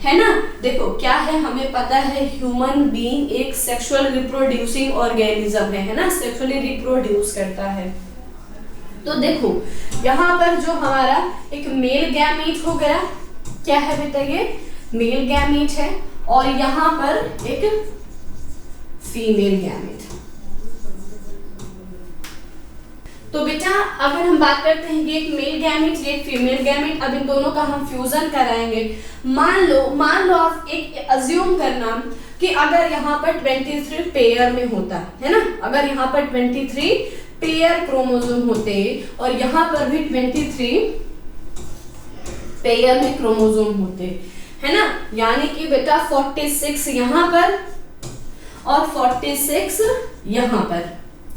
है ना। देखो क्या है, हमें पता है ह्यूमन बीइंग एक सेक्सुअल रिप्रोड्यूसिंग ऑर्गेनिज्म है ना, सेक्सुअली रिप्रोड्यूस करता है। तो देखो यहाँ पर जो हमारा एक मेल गैमीट हो गया, क्या है बेटा, ये मेल गैमीट है, और यहाँ पर एक फीमेल गैमीट। तो बेटा अगर हम बात करते हैं ये एक मेल गैमीट, ये एक फीमेल गैमीट, अब इन दोनों का हम फ्यूजन कराएंगे। मान लो आप एक अज्यूम करना कि अगर यहाँ पर 23 पेयर में होता है ना, अगर यहाँ पर 23 पेयर क्रोमोसोम होते और यहाँ पर भी 23 पेयर में क्रोमोसोम होते, है ना। यानी कि बेटा 46 यहाँ पर और 46 यहाँ पर।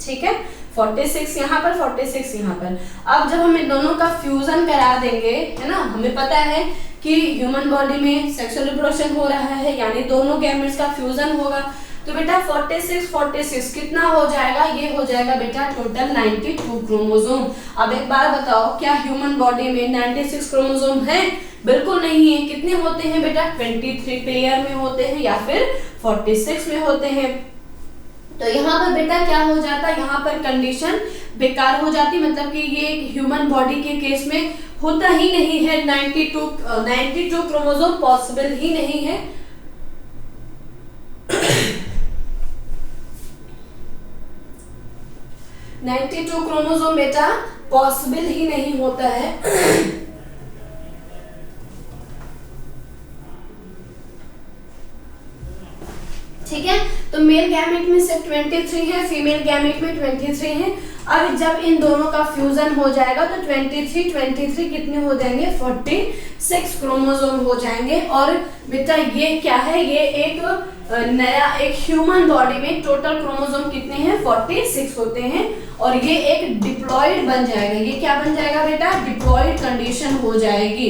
ठीक है, 46 यहाँ पर, 46 यहाँ पर। अब जब हम इन दोनों का फ्यूजन करा देंगे, है ना, हमें पता है कि ह्यूमन बॉडी में सेक्सुअल रिप्रोडक्शन हो रहा है, यानी दोनों गैमेट्स का फ्यूजन होगा। तो बेटा 46 कितना हो जाएगा, ये हो जाएगा बेटा टोटल 92 क्रोमोसोम। अब एक बार बताओ, क्या ह्यूमन बॉडी में 96 क्रोमोसोम है? बिल्कुल नहीं है। कितने होते हैं बेटा, 23 पेयर में होते हैं या फिर 46 में होते हैं। तो यहाँ पर बेटा क्या हो जाता है, यहाँ पर कंडीशन बेकार हो जाती, मतलब कि ये ह्यूमन बॉडी के केस में होता ही नहीं है। 92 क्रोमोसोम पॉसिबल ही नहीं है। 92 क्रोमोसोम बेटा पॉसिबल ही नहीं होता है। ठीक है, तो मेल गैमेट में सिर्फ 23 है, फीमेल गैमेट में 23 है। अब जब इन दोनों का फ्यूजन हो जाएगा तो 23 कितने हो जाएंगे, 46 क्रोमोसोम हो जाएंगे। और बेटा ये क्या है, ये एक नया एक ह्यूमन बॉडी में टोटल क्रोमोसोम कितने हैं, 46 होते हैं, और ये एक डिप्लॉयड बन जाएगा। ये क्या बन जाएगा बेटा, डिप्लॉयड कंडीशन हो जाएगी।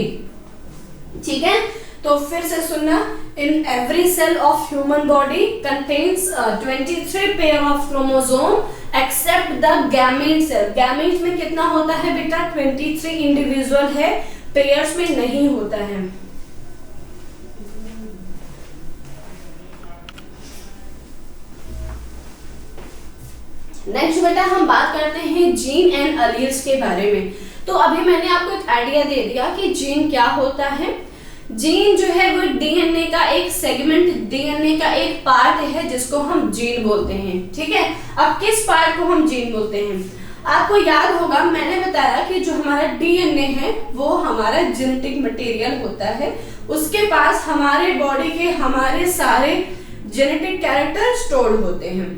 ठीक है, तो फिर से सुनना, in every cell of human body contains 23 pair of chromosome except the gamete cell. Gamete में कितना होता है बेटा, 23 इंडिविजुअल है, पेयर्स में नहीं होता है। नेक्स्ट बेटा हम बात करते हैं जीन एंड एलील्स के बारे में। तो अभी मैंने आपको एक आइडिया दे दिया कि जीन क्या होता है, जीन जो है वो डीएनए का एक सेगमेंट, डीएनए का एक पार्ट है जिसको हम जीन बोलते हैं। ठीक है, अब किस पार्ट को हम जीन बोलते हैं? आपको याद होगा मैंने बताया कि जो हमारा डीएनए है वो हमारा जेनेटिक मटेरियल होता है, उसके पास हमारे बॉडी के हमारे सारे जेनेटिक कैरेक्टर स्टोर्ड होते हैं।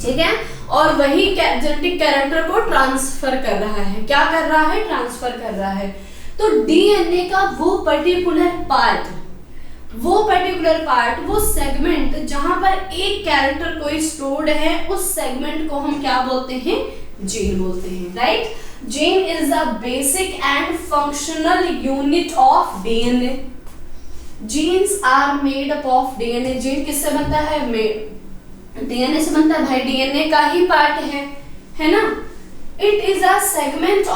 ठीक है, और वही जेनेटिक कैरेक्टर को ट्रांसफर कर रहा है। क्या कर रहा है? ट्रांसफर कर रहा है। तो डीएनए का वो पर्टिकुलर पार्ट, वो सेगमेंट जहां पर एक कैरेक्टर कोई स्टोर्ड है, उस सेगमेंट को हम क्या बोलते हैं? जीन बोलते हैं। Right, gene is the basic and functional unit of DNA. Genes are made up of DNA. Gene किससे बनता है? डीएनए से बनता है भाई, डीएनए का ही पार्ट है ना। It is a segment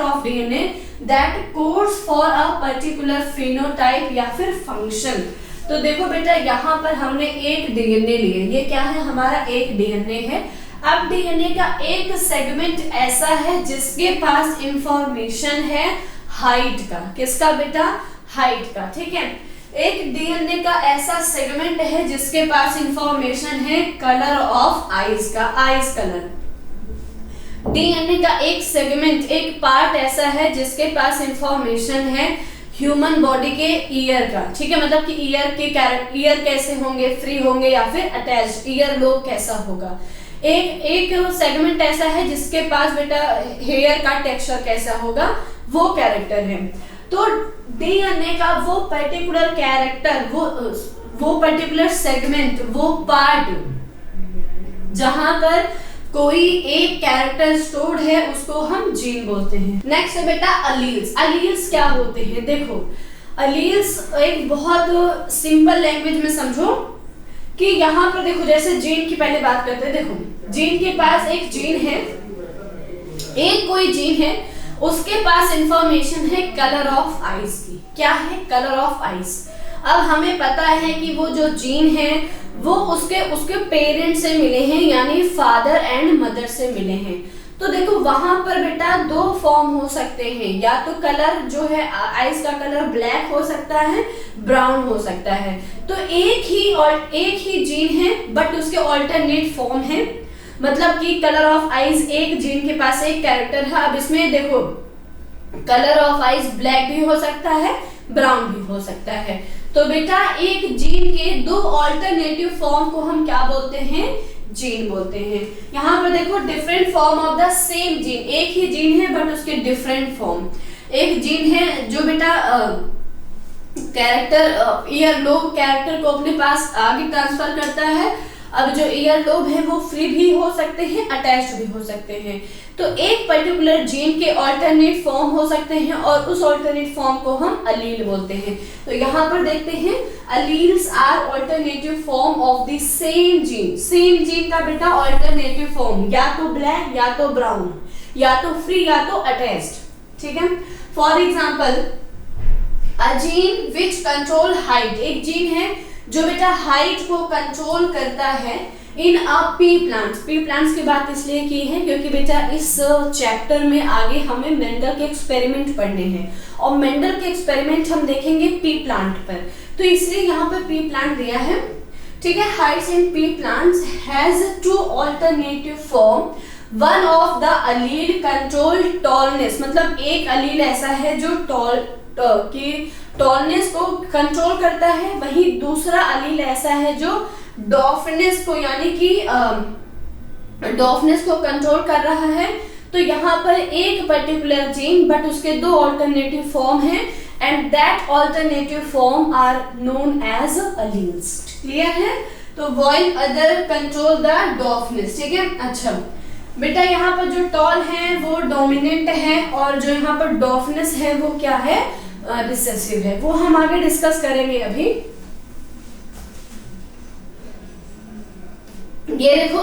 of DNA that codes for a particular phenotype या फिर फंक्शन। तो देखो बेटा, यहाँ पर हमने एक डीएनए लिए, ये क्या है? हमारा एक डीएनए है। अब डीएनए का एक सेगमेंट ऐसा है जिसके पास इंफॉर्मेशन है हाइट का। किसका बेटा? हाइट का। ठीक है, एक डीएनए का ऐसा सेगमेंट है जिसके पास इंफॉर्मेशन है कलर ऑफ आईज का, आईज कलर। डीएनए का एक सेगमेंट, एक पार्ट ऐसा है जिसके पास इंफॉर्मेशन है ह्यूमन बॉडी के ईयर का। ठीक है, मतलब कि ईयर कैसे होंगे, फ्री होंगे या फिर अटैच्ड, ईयर लोब कैसा होगा। एक सेगमेंट ऐसा है जिसके पास बेटा हेयर का टेक्सचर कैसा होगा, वो कैरेक्टर है। तो डीएनए का वो पर्टिकुलर कैरेक्टर, वो पर्टिकुलर सेगमेंट, वो पार्ट जहां पर कोई एक कैरेक्टर स्टोर्ड है, उसको हम जीन बोलते हैं। नेक्स्ट है बेटा अलील्स। अलील्स क्या होते हैं? देखो, अलील्स एक बहुत सिंपल लैंग्वेज में समझो कि यहाँ पर देखो, जैसे जीन की पहले बात करते हैं। देखो, जीन के पास एक जीन है, एक कोई जीन है, उसके पास इंफॉर्मेशन है कलर ऑफ आईज की। क्या है? Colour of eyes. अब हमें पता है कि वो जो जीन है वो उसके पेरेंट्स से मिले हैं, यानी फादर एंड मदर से मिले हैं। तो देखो वहां पर बेटा दो फॉर्म हो सकते हैं, या तो कलर जो है आईज का कलर ब्लैक हो सकता है, ब्राउन हो सकता है। तो एक ही जीन है बट उसके ऑल्टरनेट फॉर्म है। मतलब कि कलर ऑफ आईज, एक जीन के पास एक कैरेक्टर है। अब इसमें देखो, कलर ऑफ आईज ब्लैक भी हो सकता है, ब्राउन भी हो सकता है। तो बेटा एक जीन के दो ऑल्टरनेटिव फॉर्म को हम क्या बोलते हैं? जीन बोलते हैं। यहाँ पर देखो, different form of the same gene, एक ही जीन है बट उसके डिफरेंट फॉर्म। एक जीन है जो बेटा कैरेक्टर ईयर लोब कैरेक्टर को अपने पास आगे ट्रांसफर करता है। अब जो ईयर लोब है वो फ्री भी हो सकते हैं, अटैच्ड भी हो सकते हैं। तो एक पर्टिकुलर जीन के ऑल्टरनेट फॉर्म हो सकते हैं और उस ऑल्टरनेट फॉर्म को हम अलील बोलते हैं। तो यहाँ पर देखते हैं, alleles are alternative form of the same gene. Same gene का बेटा ऑल्टरनेटिव फॉर्म, या तो ब्लैक, या तो ब्राउन, या तो फ्री, या तो अटैच्ड। ठीक है, for example a gene which control height. एक जीन है जो बेटा हाइट को कंट्रोल करता है इन अ पी प्लांट्स। पी प्लांट्स की बात इसलिए की है क्योंकि बेटा इस चैप्टर में आगे हमें मेंडल के एक्सपेरिमेंट पढ़ने हैं और मेंडल के एक्सपेरिमेंट हम देखेंगे पी प्लांट पर, तो इसलिए यहाँ पर पी प्लांट दिया है। ठीक है, heights in pea plants has two alternative form. One of the allele control tallness, मतलब एक अलील ऐसा है जो टॉलनेस को कंट्रोल करता है, वहीं दूसरा अलील ऐसा है जो डॉफनेस को, यानी कि डॉफनेस को कंट्रोल कर रहा है। तो यहाँ पर एक पर्टिकुलर जीन बट उसके दो ऑल्टरनेटिव फॉर्म हैं and that alternative form are known as alleles. Clear है? तो while other control the dwarfness. ठीक है, अच्छा बेटा यहाँ पर जो टॉल है वो डोमिनेंट है और जो यहाँ पर डॉफनेस है वो क्या है? रिसेसिव है। वो हम आगे डिस्कस करेंगे। अभी ये देखो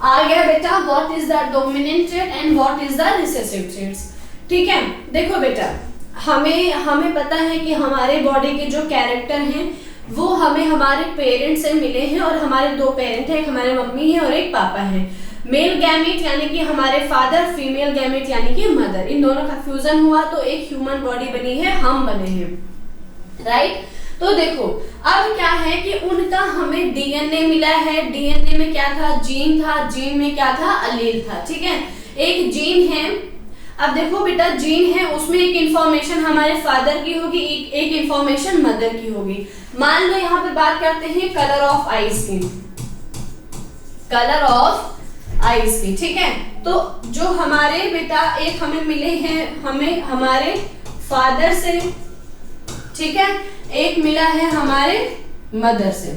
आ गया बेटा, what is the dominant trait and what is the recessive traits. ठीक है, देखो बेटा हमें पता है कि हमारे बॉडी के जो कैरेक्टर हैं वो हमें हमारे पेरेंट्स से मिले हैं और हमारे दो पेरेंट हैं, एक हमारे मम्मी है और एक पापा है। मेल गैमेट यानी कि हमारे फादर, फीमेल गैमेट यानी कि मदर, इन दोनों का फ्यूजन हुआ तो एक ह्यूमन बॉडी बनी है, हम बने हैं, राइट। तो देखो अब क्या है कि उनका हमें डीएनए मिला है, डीएनए में क्या था, जीन था, जीन में क्या था, अलील था, ठीक है। एक जीन है, अब देखो बेटा जीन है, उसमें एक इंफॉर्मेशन हमारे फादर की होगी, एक इंफॉर्मेशन मदर की होगी। मान लो यहाँ पे बात करते हैं कलर ऑफ आईज की, कलर ऑफ आईज की, ठीक है। तो जो हमारे बेटा एक हमें मिले हैं, हमें हमारे फादर से, ठीक है, एक मिला है हमारे मदर से,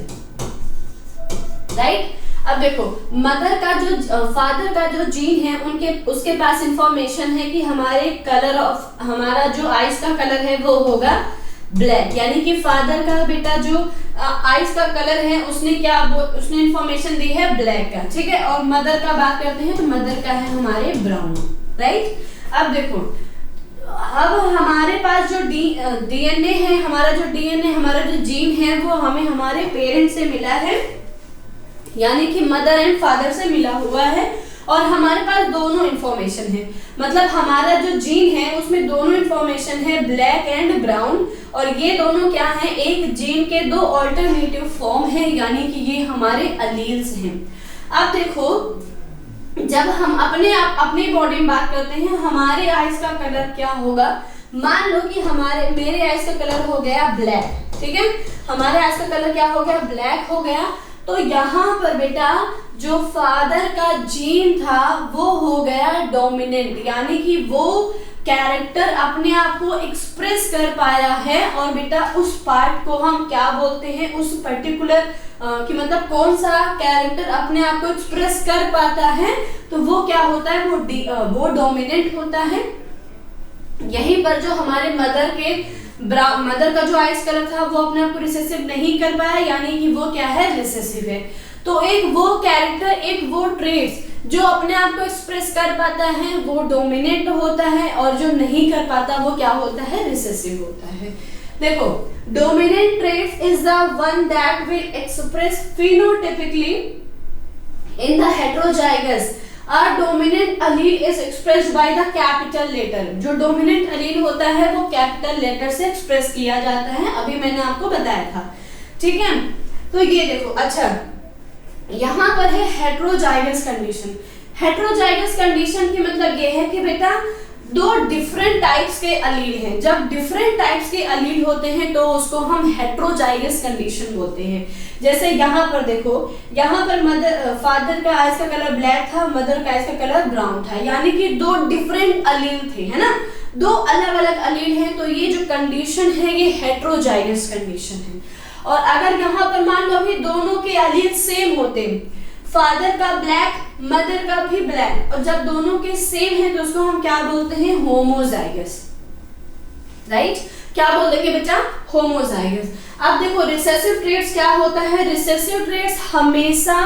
राइट। अब देखो मदर का जो फादर का जो जीन है उनके उसके पास इंफॉर्मेशन है कि हमारे कलर ऑफ, हमारा जो आइज का कलर है वो होगा ब्लैक, यानी कि फादर का बेटा जो आइज का कलर है उसने क्या, उसने इंफॉर्मेशन दी है ब्लैक का, ठीक है। और मदर का बात करते हैं तो मदर का है हमारे ब्राउन, राइट। अब देखो अब हमारे पास जो डीएनए है, हमारा जो डीएनए, हमारा जो जीन है वो हमें हमारे पेरेंट्स से मिला है, यानी कि मदर एंड फादर से मिला हुआ है, और हमारे पास दोनों इंफॉर्मेशन है, मतलब हमारा जो जीन है उसमें दोनों इंफॉर्मेशन है, ब्लैक एंड ब्राउन, और ये दोनों क्या है, एक जीन के दो ऑल्टरनेटिव फॉर्म है, यानी कि ये हमारे अलील्स हैं। अब देखो जब हम अपनी बॉडी में बात करते हैं, हमारे आइज का कलर क्या होगा, मान लो कि मेरे आइज का कलर हो गया ब्लैक, ठीक है, हमारे आइज का कलर क्या हो गया, ब्लैक हो गया। तो यहाँ पर बेटा जो फादर का जीन था वो हो गया डोमिनेंट, यानी कि वो कैरेक्टर अपने आप को एक्सप्रेस कर पाया है, और बेटा उस पार्ट को हम क्या बोलते हैं, उस पर्टिकुलर कि मतलब कौन सा कैरेक्टर अपने आप को एक्सप्रेस कर पाता है, तो वो क्या होता है, वो डोमिनेंट होता है। यहीं पर जो हमारे मदर का जो आइज कलर था वो अपने आप को रिसेसिव नहीं कर पाया, यानी कि वो क्या है, रिसेसिव है। तो एक वो कैरेक्टर, एक वो ट्रेट्स जो अपने आप को एक्सप्रेस कर पाता है वो डोमिनेंट होता है, और जो नहीं कर पाता वो क्या होता है, रिसेसिव होता है। देखो dominant trait is the one that will express phenotypically in the heterozygous. A dominant allele is expressed by the capital letter। जो डोमिनेंट allele होता है वो कैपिटल लेटर से एक्सप्रेस किया जाता है, अभी मैंने आपको बताया था, ठीक है। तो ये देखो, अच्छा यहाँ पर है हेटेरोजाइगस कंडीशन। हेटेरोजाइगस कंडीशन की मतलब ये है कि बेटा दो डिफरेंट टाइप्स के अलील हैं, जब डिफरेंट टाइप्स के अलील होते हैं तो उसको हम हेटेरोजाइगस कंडीशन बोलते हैं। जैसे यहाँ पर देखो, यहाँ पर फादर का आइज का कलर ब्लैक था, मदर का आइज का कलर ब्राउन था, यानी कि दो डिफरेंट अलील थे, है ना, दो अलग अलग अलील हैं, तो ये जो कंडीशन है ये हेटेरोजाइगस कंडीशन है। और अगर यहाँ पर मान लो कि दोनों के अलील सेम होते, फादर का ब्लैक, मदर का भी ब्लैक, और जब दोनों के सेम है तो उसको हम क्या बोलते हैं, होमोजाइगस, राइट। क्या बोल देंगे बेटा, होमोजाइगस। अब देखो रिसेसिव ट्रेट्स क्या होता है, रिसेसिव ट्रेट्स हमेशा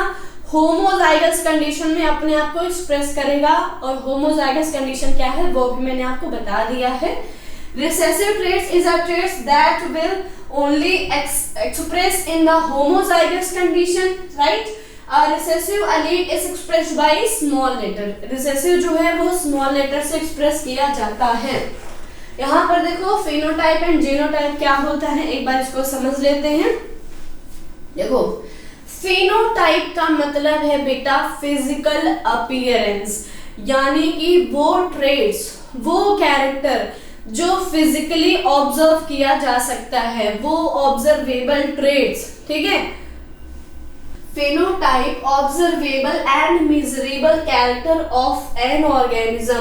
होमोजाइगस कंडीशन में अपने आप को एक्सप्रेस करेगा, और होमोजाइगस कंडीशन क्या है वो भी मैंने आपको बता दिया है। Recessive traits is a traits that will only express in the homozygous condition, right? A recessive allele is expressed by small letter। Recessive जो है वो small letter से express किया जाता है। यहाँ पर देखो phenotype and genotype क्या होता है, एक बार इसको समझ लेते हैं। देखो phenotype का मतलब है बेटा physical appearance, यानी कि वो traits, वो character जो फिजिकली ऑब्जर्व किया जा सकता है, वो ऑब्जर्वेबल ट्रेट्स, ठीक है। Phenotype observable and measurable character of an organism.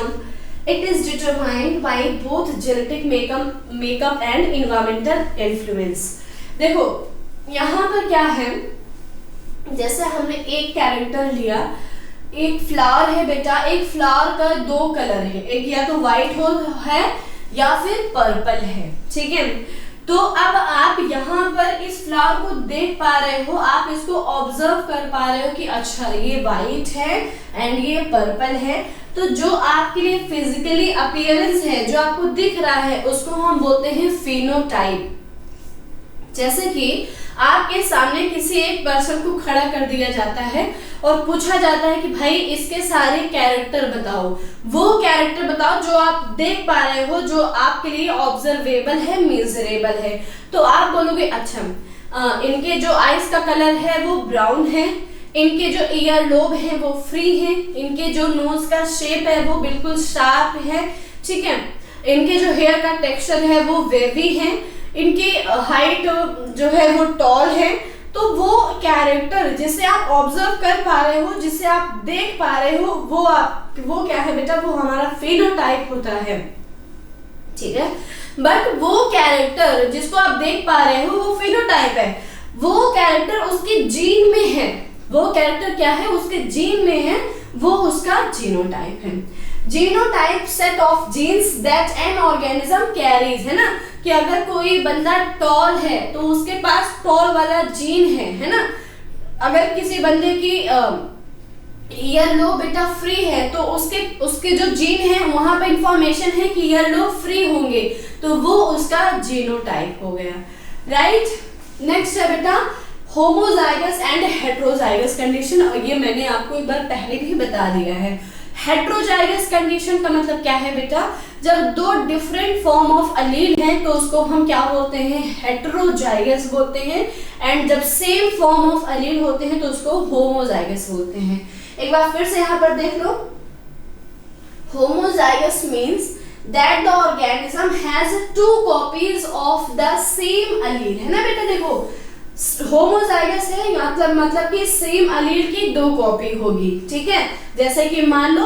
It is determined by both genetic makeup and environmental influence. देखो यहाँ पर क्या है, जैसे हमने एक कैरेक्टर लिया, एक फ्लावर है बेटा, एक फ्लावर का दो कलर है, एक या तो व्हाइट है या फिर पर्पल है, ठीक है। तो अब आप यहाँ पर इस फ्लावर को देख पा रहे हो, आप इसको ऑब्जर्व कर पा रहे हो कि अच्छा ये वाइट है एंड ये पर्पल है। तो जो आपके लिए फिजिकली अपीयरेंस है, जो आपको दिख रहा है, उसको हम बोलते हैं फिनोटाइप। जैसे कि आपके सामने किसी एक पर्सन को खड़ा कर दिया जाता है और पूछा जाता है कि भाई इसके सारे कैरेक्टर बताओ, वो कैरेक्टर बताओ जो आप देख पा रहे हो, जो आपके लिए ऑब्जर्वेबल है, मेजरेबल है। तो आप बोलोगे अच्छा इनके जो आईज का कलर है वो ब्राउन है, इनके जो ईयर लोब है वो फ्री है, इनके जो नोज का शेप है वो बिल्कुल शार्प है, ठीक है, इनके जो हेयर का टेक्सचर है वो वेवी है, इनकी हाइट जो है वो टॉल है। तो वो कैरेक्टर जिसे आप ऑब्जर्व कर पा रहे हो, जिसे आप देख पा रहे हो, वो क्या है बेटा, वो हमारा फेनोटाइप होता है, ठीक है। बट वो कैरेक्टर जिसको आप देख पा रहे हो वो फेनोटाइप है, वो कैरेक्टर उसके जीन में है, वो कैरेक्टर क्या है, उसके जीन में है, वो उसका जीनोटाइप है। Genotype set of genes that an organism carries, है ना, कि अगर कोई बंदा टॉल है तो उसके पास टॉल वाला जीन है ना। अगर किसी बंदे की ईयर लो बेटा फ्री है तो उसके जो जीन है वहां पे इंफॉर्मेशन है कि ईयर लो फ्री होंगे, तो वो उसका जीनोटाइप हो गया, राइट। नेक्स्ट है बेटा होमोजाइगस एंड हेट्रोजाइगस कंडीशन, और ये मैंने आपको एक बार पहले भी बता दिया है। हेट्रोजाइगस कंडीशन का मतलब क्या है बेटा, जब दो डिफरेंट फॉर्म ऑफ अलील हैं तो उसको हम क्या बोलते हैं, हेट्रोजाइगस बोलते हैं, एंड जब सेम फॉर्म ऑफ अलील होते हैं तो उसको होमोजाइगस बोलते हैं। एक बार फिर से यहाँ पर देख लो, homozygous means that the organism has two copies of the same allele, है ना बेटा। देखो होमोजाइगस है मतलब कि सेम अलील की दो कॉपी होगी, ठीक है। जैसे कि मान लो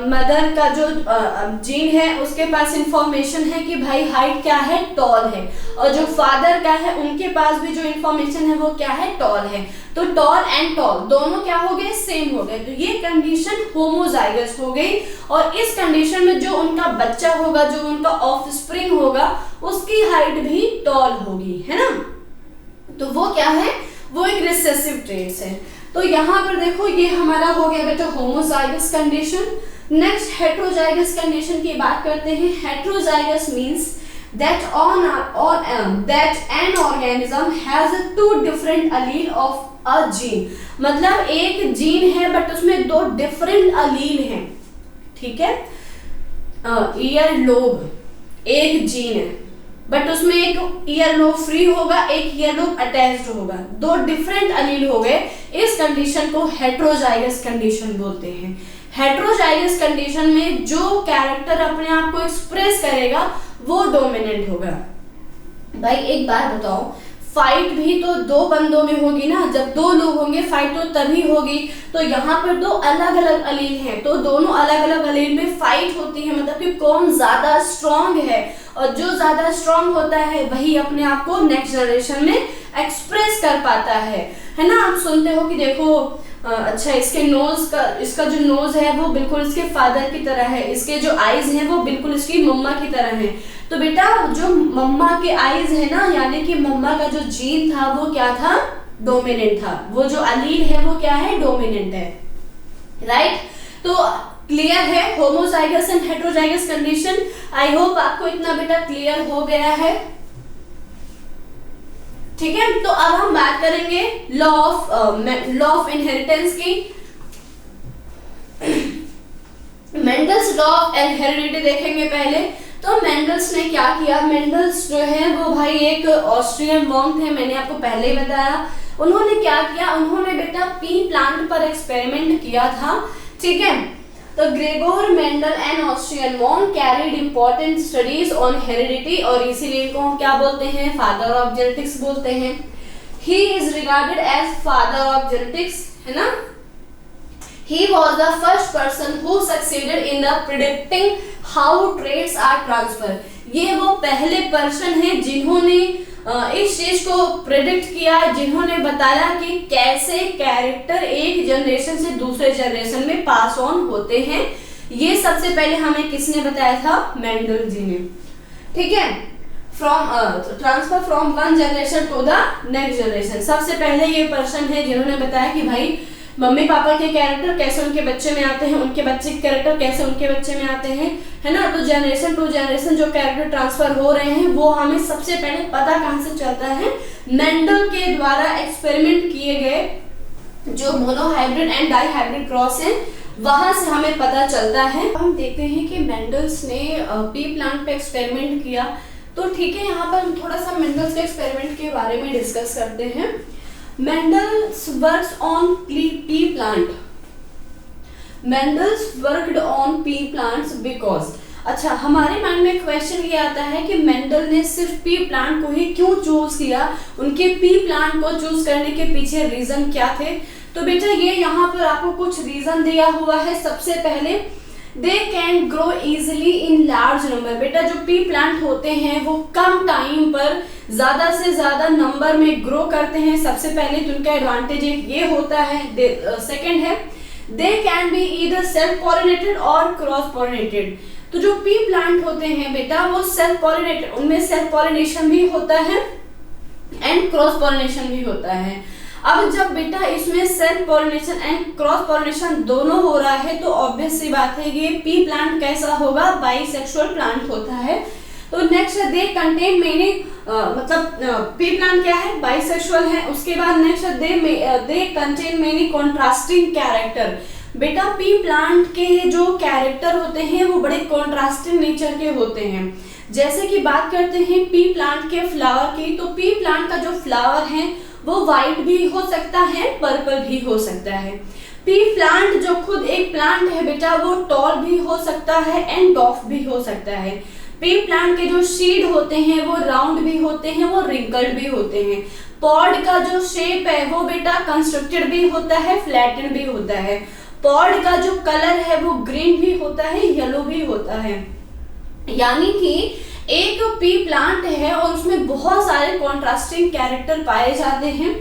मदर का जो जीन है उसके पास इंफॉर्मेशन है कि भाई हाइट क्या है, टॉल है, और जो फादर का है उनके पास भी जो इंफॉर्मेशन है वो क्या है, टॉल है। तो टॉल एंड टॉल दोनों क्या हो गए, सेम हो गए, तो ये कंडीशन होमोजाइगस हो गई। और इस कंडीशन में जो उनका बच्चा होगा, जो उनका ऑफस्प्रिंग होगा, उसकी हाइट भी टॉल होगी, है ना। तो वो क्या है, वो एक रिसेसिव ट्रेट्स है। तो यहाँ पर देखो ये हमारा हो गया बेटा homozygous condition. Next heterozygous condition की बात करते हैं। Heterozygous means that an organism has two different allele of a gene, मतलब एक जीन है बट उसमें दो डिफरेंट अलील हैं, ठीक है। ईयर लोब एक जीन है बट उसमें एक ईयर लोब फ्री होगा, एक ईयर लोब अटैच्ड होगा, दो डिफरेंट अलील हो गए। इस कंडीशन को हेट्रोजाइगस कंडीशन बोलते हैं। हेट्रोजाइगस कंडीशन में जो कैरेक्टर अपने आप को एक्सप्रेस करेगा वो डोमिनेंट होगा। भाई एक बात बताओ, फाइट भी तो दो बंदों में होगी ना, जब दो लोग होंगे फाइट तो तभी होगी। तो यहाँ पर दो अलग अलग अलील हैं तो दोनों अलग अलग अलील में फाइट होती है, मतलब कि कौन ज्यादा स्ट्रांग है, और जो ज्यादा स्ट्रांग होता है वही अपने आप को नेक्स्ट जनरेशन में एक्सप्रेस कर पाता है ना। आप सुनते हो कि देखो अच्छा इसके नोज का, इसका जो नोज है वो बिल्कुल इसके फादर की तरह है, इसके जो आईज हैं वो बिल्कुल इसकी मम्मा की तरह हैं। तो बेटा जो मम्मा के आईज है ना, यानी कि मम्मा का जो जीन था वो क्या था, डोमिनेंट था, वो जो अलील है वो क्या है, डोमिनेंट है, राइट। तो क्लियर है homozygous and heterozygous condition. I hope आपको इतना बेटा क्लियर हो गया है, ठीक है। तो अब हम बात करेंगे लॉ ऑफ इनहेरिटेंस की। मेंडल्स लॉ ऑफ हेरिडिटी देखेंगे पहले। तो मेंडल्स ने क्या किया, मेंडल्स जो है वो भाई एक ऑस्ट्रियन मॉन्क थे, मैंने आपको पहले ही बताया। उन्होंने क्या किया, उन्होंने बेटा पी प्लांट पर एक्सपेरिमेंट किया था, ठीक है। तो Gregor Mendel and Austrian monk carried important studies on heredity, और इसीलिए इनको हम क्या बोलते हैं, फादर ऑफ जेनेटिक्स बोलते हैं। He is regarded as father of genetics, है ना। He was the first person who succeeded in the predicting how traits are transferred. ये वो पहले पर्सन है जिन्होंने इस चीज को प्रेडिक्ट किया, जिन्होंने बताया कि कैसे कैरेक्टर एक जनरेशन से दूसरे जनरेशन में पास ऑन होते हैं। ये सबसे पहले हमें किसने बताया था, मेंडल जी ने, ठीक है। Transfer from one generation to the next generation, सबसे पहले ये पर्सन है जिन्होंने बताया कि भाई मम्मी पापा के कैरेक्टर कैसे उनके बच्चे में आते हैं, उनके बच्चे के कैरेक्टर कैसे उनके बच्चे में आते हैं, है ना। तो जनरेशन टू जनरेशन जो कैरेक्टर ट्रांसफर हो रहे हैं वो हमें सबसे पहले पता कहाँ से चलता है, मेंडल के द्वारा एक्सपेरिमेंट किए गए जो मोनोहाइब्रिड एंड डाइहाइब्रिड क्रॉस हैं वहां से हमें पता चलता है। हम देखते हैं कि मेंडल्स ने पी प्लांट पे एक्सपेरिमेंट किया। तो ठीक है, यहाँ पर हम थोड़ा सा मेंडल्स के एक्सपेरिमेंट के बारे में डिस्कस करते हैं। Mendel's works on P plant. Mendel's worked on P plants because, अच्छा हमारे माइंड में क्वेश्चन ये आता है कि मेंडल ने सिर्फ पी प्लांट को ही क्यों चूज किया, उनके पी प्लांट को चूज करने के पीछे रीजन क्या थे। तो बेटा ये यहाँ पर आपको कुछ रीजन दिया हुआ है। सबसे पहले they can grow easily in large number. बेटा जो पी प्लांट होते हैं वो कम टाइम पर ज्यादा से ज्यादा नंबर में ग्रो करते हैं। सबसे पहले तो उनका एडवांटेज ये होता है। सेकंड है they can be either self pollinated और क्रॉस पॉलिनेटेड। तो जो पी प्लांट होते हैं बेटा वो सेल्फ पॉलिनेटेड, उनमें सेल्फ पॉलिनेशन भी होता है एंड क्रॉस पॉलिनेशन भी होता है। अब जब बेटा इसमें self pollination and cross pollination दोनों हो रहा है तो ऑब्वियस सी बात है ये पी प्लांट कैसा होगा, बाइसेक्सुअल प्लांट होता है। तो नेक्स्ट दे कंटेन मेनी, मतलब पी प्लांट क्या है, बाइसेक्सुअल है। उसके बाद next they contain many contrasting character. बेटा पी प्लांट के जो कैरेक्टर होते हैं वो बड़े कॉन्ट्रास्टिंग नेचर के होते हैं। जैसे कि बात करते हैं पी प्लांट के फ्लावर की, तो पी प्लांट का जो फ्लावर है वो व्हाइट भी हो सकता है, पर्पल भी हो सकता है। पी प्लांट जो खुद एक प्लांट है बेटा वो टॉल भी हो सकता है एंड डॉफ भी हो सकता है। पी प्लांट के जो सीड होते हैं वो राउंड भी होते हैं, वो रिंकल्ड भी होते हैं। पॉड का जो शेप है वो बेटा कंस्ट्रक्टेड भी होता है, फ्लैटेंड भी होता है। पॉड का जो कलर है वो ग्रीन भी होता है, येलो भी होता है। यानी कि एक पी प्लांट है और उसमें बहुत सारे कॉन्ट्रास्टिंग कैरेक्टर पाए जाते हैं।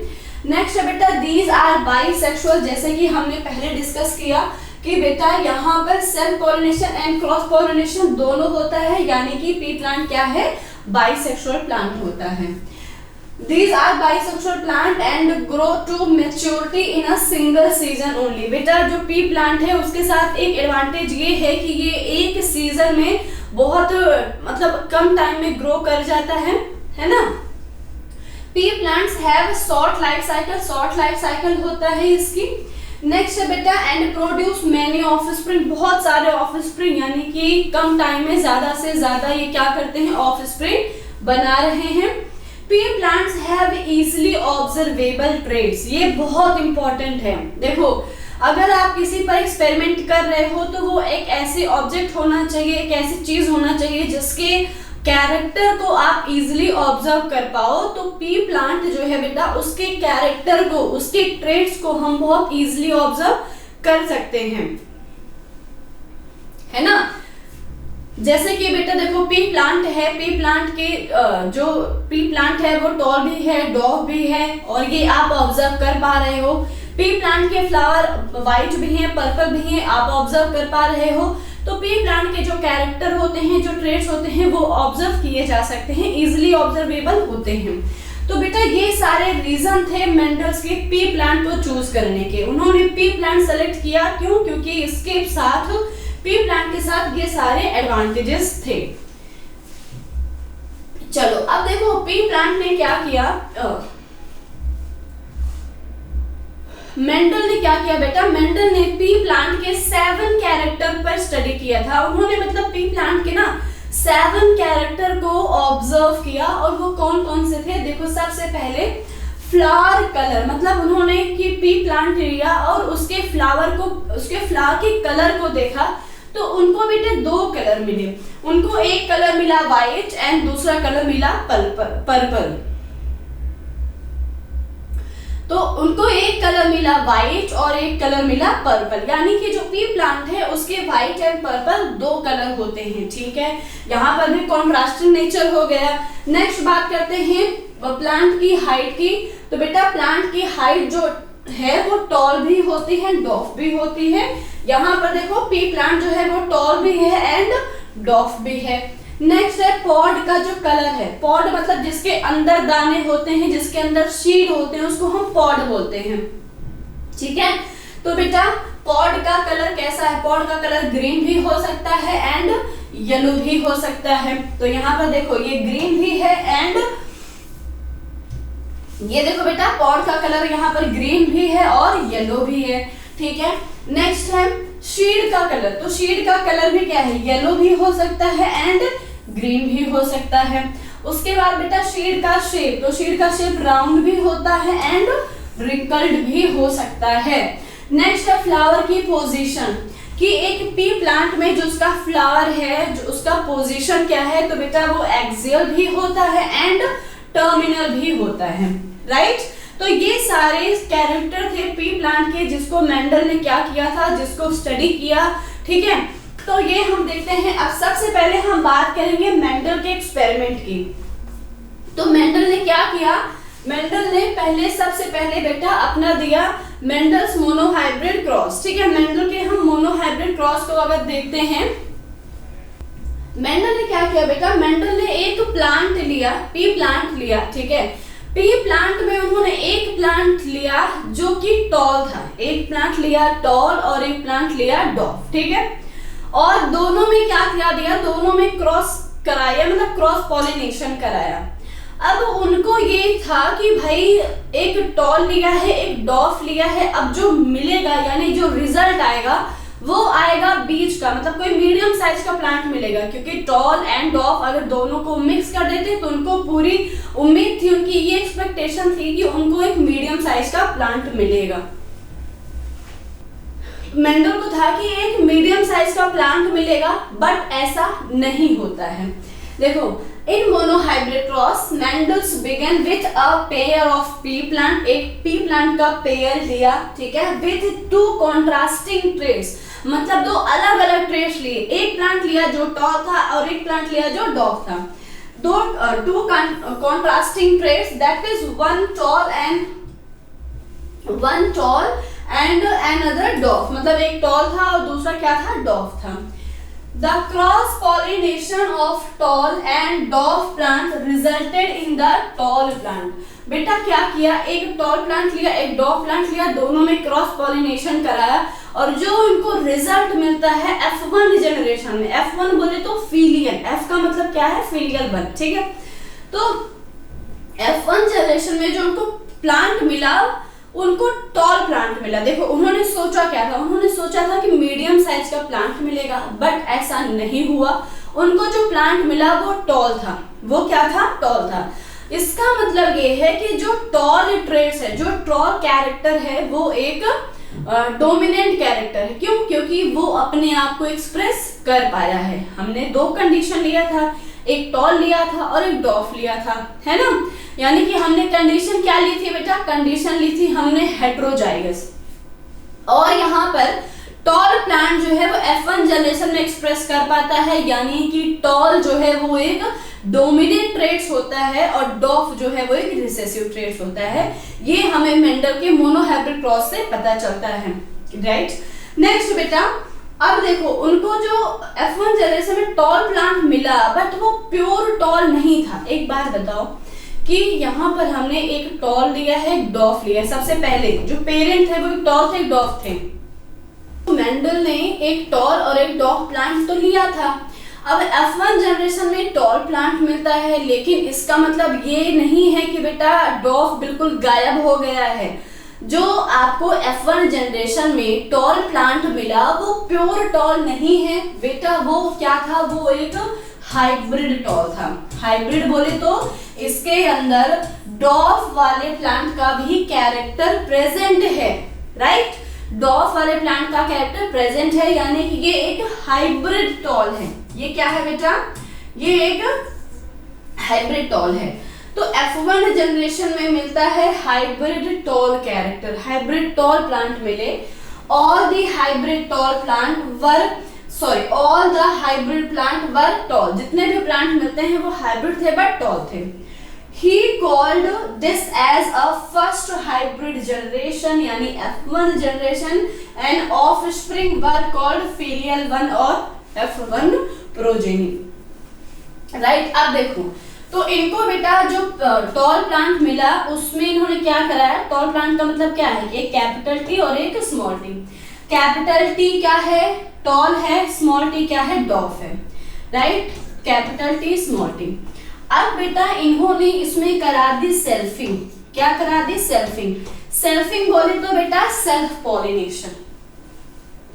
नेक्स्ट बेटा दीज आर बाइसेक्सुअल। जैसे कि हमने पहले डिस्कस किया कि बेटा यहाँ पर self pollination and cross pollination दोनों होता है, यानी कि पी प्लांट क्या है, बाइसेक्सुअल प्लांट होता है। These are bisexual plant and grow to maturity in a single season only। बेटा जो पी प्लांट है उसके साथ एक एडवांटेज ये है कि ये एक सीजन में बहुत मतलब कम टाइम में ग्रो कर जाता है ना। P plants have short life cycle, short life cycle होता है इसकी। नेक्स्ट है बेटा एंड प्रोड्यूस मैनी ऑफस्प्रिंग, बहुत सारे ऑफस्प्रिंग, यानी कि कम टाइम में ज्यादा से ज्यादा ये क्या करते हैं, ऑफस्प्रिंग बना रहे हैं। P plants have easily observable traits, ये बहुत इंपॉर्टेंट है। देखो अगर आप किसी पर एक्सपेरिमेंट कर रहे हो तो वो एक ऐसे ऑब्जेक्ट होना चाहिए, एक ऐसी चीज होना चाहिए जिसके कैरेक्टर को आप इजीली ऑब्जर्व कर पाओ। तो पी प्लांट जो है बेटा उसके कैरेक्टर को, उसके ट्रेट्स को हम बहुत इजीली ऑब्जर्व कर सकते हैं, है ना। जैसे कि बेटा देखो पी प्लांट है, पी प्लांट के जो पी प्लांट है वो टॉल भी है, डॉफ भी है, और ये आप ऑब्जर्व कर पा रहे हो। पी प्लांट के फ्लावर व्हाइट भी हैं, पर्पल भी हैं, आप ऑब्जर्व कर पा रहे हो। तो पी प्लांट के जो कैरेक्टर होते हैं, जो ट्रेट्स होते हैं वो ऑब्जर्व किए जा सकते हैं, इजिली ऑब्जर्वेबल होते हैं। तो बेटा ये सारे रीजन थे मेंडल्स के पी प्लांट को चूज करने के। उन्होंने पी प्लांट सेलेक्ट किया, क्यों, क्योंकि इसके साथ पी प्लांट के साथ ये सारे एडवांटेजेस थे। चलो अब देखो पी प्लांट ने क्या किया, मेंडल ने क्या किया बेटा, मेंडल ने पी प्लांट के 7 कैरेक्टर पर स्टडी किया था। उन्होंने मतलब पी प्लांट के ना 7 कैरेक्टर को ऑब्जर्व किया, और वो कौन कौन से थे देखो। सबसे पहले फ्लावर कलर, मतलब उन्होंने कि पी प्लांट लिया और उसके फ्लावर को, उसके फ्लावर के कलर को देखा, तो उनको बेटे 2 कलर मिले। उनको एक कलर मिला व्हाइट एंड दूसरा कलर मिला पर्पल। तो उनको एक कलर मिला व्हाइट और एक कलर मिला पर्पल, यानी कि जो पी प्लांट है उसके व्हाइट एंड पर्पल 2 कलर होते हैं। ठीक है, यहाँ पर भी कॉन्ट्रास्टिंग नेचर हो गया। नेक्स्ट बात करते हैं प्लांट की हाइट की। तो बेटा प्लांट की हाइट जो है वो टॉल भी होती है, डॉफ भी होती है। यहाँ पर देखो पी प्लांट जो है वो टॉल भी है एंड डॉफ भी है। नेक्स्ट है पॉड का जो कलर है, पॉड मतलब जिसके अंदर दाने होते हैं, जिसके अंदर सीड होते हैं, उसको हम पॉड बोलते हैं। ठीक है, तो बेटा पॉड का कलर कैसा है? पॉड का कलर ग्रीन भी हो सकता है एंड येलो भी हो सकता है। तो यहाँ पर देखो ये ग्रीन भी है एंड ये देखो बेटा पॉड का कलर यहाँ पर ग्रीन भी है और येलो भी है, ठीक है। नेक्स्ट है शीड का कलर। तो शीड का कलर भी क्या है? येलो भी हो सकता है एंड ग्रीन भी हो सकता है। उसके बाद बेटा शीड का शेप। तो शीड का शेप राउंड भी होता है एंड रिंकल्ड भी हो सकता है। नेक्स्ट है फ्लावर की पोजीशन, कि एक पी प्लांट में जो उसका फ्लावर है, जो उसका पोजीशन क्या है? तो बेटा वो एक्सियल भी होता है एंड टर्मिनल भी होता है, राइट। तो ये सारे कैरेक्टर थे पी प्लांट के, जिसको मेंडल ने क्या किया था, जिसको स्टडी किया, ठीक है। तो ये हम देखते हैं। अब सबसे पहले हम बात करेंगे मेंडल के एक्सपेरिमेंट की। तो मेंडल ने क्या किया? मेंडल ने सबसे पहले बेटा अपना दिया मेंडल्स मोनोहाइब्रिड क्रॉस, ठीक है। मेंडल के हम मोनोहाइब्रिड क्रॉस को अगर देखते हैं, मेंडल ने क्या किया बेटा? मेंडल ने एक प्लांट लिया, पी प्लांट लिया, ठीक है। पी प्लांट में उन्होंने एक प्लांट लिया जो कि टॉल था, एक प्लांट लिया टॉल और एक प्लांट लिया डॉफ, ठीक है। और दोनों में क्या दिया? दोनों में क्रॉस कराया, मतलब क्रॉस पॉलिनेशन कराया। अब उनको ये था कि भाई एक टॉल लिया है, एक डॉफ लिया है, अब जो मिलेगा यानी जो रिजल्ट आएगा वो आएगा बीच का, मतलब कोई मीडियम साइज का प्लांट मिलेगा, क्योंकि टॉल एंड डॉफ अगर दोनों को मिक्स कर देते तो उनको पूरी उम्मीद थी, उनकी ये एक्सपेक्टेशन थी कि उनको एक मीडियम साइज का प्लांट मिलेगा। मेंडल को था कि एक मीडियम साइज का प्लांट मिलेगा, बट ऐसा नहीं होता है। देखो in monohybrid cross Mendel's began with a pair of pea plant, एक पी प्लांट का पेयर लिया, ठीक है, विथ टू कॉन्ट्रास्टिंग ट्रेट्स, मतलब दो अलग अलग ट्रेट्स लिए। एक प्लांट लिया जो टॉल था और एक प्लांट लिया जो डॉफ था। दो two contrasting traits, that is one tall and another dwarf, मतलब एक टॉल था और दूसरा क्या था? डॉफ था। The cross pollination of tall and dwarf plant resulted in the tall plant. बेटा क्या किया? एक टॉल प्लांट लिया, एक डॉफ प्लांट लिया, दोनों में क्रॉस पॉलिनेशन कराया और जो उनको रिजल्ट मिलता है F1 जनरेशन में, F1 बोले तो फिलियन, F का मतलब क्या है? फिलियल वन, ठीक है। तो F1 जनरेशन में जो उनको प्लांट मिला, उनको टॉल प्लांट मिला। देखो उन्होंने सोचा क्या था? उन्होंने सोचा था कि मीडियम साइज का प्लांट मिलेगा, बट ऐसा नहीं हुआ। उनको जो प्लांट मिला वो टॉल था। वो क्या था? टॉल था। इसका मतलब ये है कि जो टॉल ट्रेट्स है, जो टॉल कैरेक्टर है, वो एक डोमिनेंट कैरेक्टर है। क्यों? क्योंकि वो अपने आप को एक्सप्रेस कर पाया है। हमने दो कंडीशन लिया था, एक टॉल लिया था और एक डॉफ लिया था, है ना। यानी कि हमने कंडीशन क्या ली थी बेटा? कंडीशन ली थी हमने हेट्रोजाइगस। और यहाँ पर टॉल प्लांट जो है वो F1 जनरेशन में एक्सप्रेस कर पाता है, यानी कि टॉल जो है वो एक डोमिनेंट ट्रेट्स होता है और डॉफ जो है वो एक रिसेसिव ट्रेट्स होता है। ये हमें मेंडल के मोनोहाइब्रिड क्रॉस से पता चलता है, राइट। नेक्स्ट बेटा अब देखो उनको जो F1 जनरेशन में टॉल प्लांट मिला, बट वो प्योर टॉल नहीं था। एक बात बताओ कि यहाँ पर हमने एक टॉल लिया है, एक डॉफ लिया है। सबसे पहले जो पेरेंट थे वो एक टॉल थे, एक डॉफ थे। मेंडल ने एक टॉल और एक डॉफ प्लांट तो लिया था। अब F1 जनरेशन में टॉल प्लांट मिलता है, लेकिन इसका मतलब ये नहीं है कि बेटा डॉफ बिल्कुल गायब हो गया है। जो आपको F1 जनरेशन में टॉल प्लांट मिला वो प्योर टॉल नहीं है बेटा, वो क्या था? वो एक हाइब्रिड टॉल था। हाइब्रिड बोले तो इसके अंदर डॉफ वाले प्लांट का भी कैरेक्टर प्रेजेंट है, राइट। डॉफ वाले प्लांट का कैरेक्टर प्रेजेंट है, यानी कि ये एक हाइब्रिड टॉल है। ये क्या है बेटा? ये एक हाइब्रिड टॉल है। तो F1 जनरेशन में मिलता है hybrid tall character, hybrid tall plant मिले। All the hybrid tall plant were all the hybrid plant were tall. जितने भी प्लांट मिलते हैं वो हाइब्रिड थे बट टॉल थे। He called this as a first hybrid generation, यानी F1 generation, and offspring were called filial one और F1 progeny, right। अब देखो तो इनको बेटा जो टॉल प्लांट मिला उसमें इन्होंने क्या कराया, टॉल प्लांट का मतलब क्या है, एक कैपिटल टी और एक स्मॉल टी। कैपिटल टी क्या है, टॉल है, स्मॉल टी क्या है, डॉफ है, right, capital T small T. अब बेटा इन्होंने इसमें करा दी सेल्फिंग, क्या करा दी, सेल्फिंग। सेल्फिंग बोले तो बेटा सेल्फ पॉलिनेशन,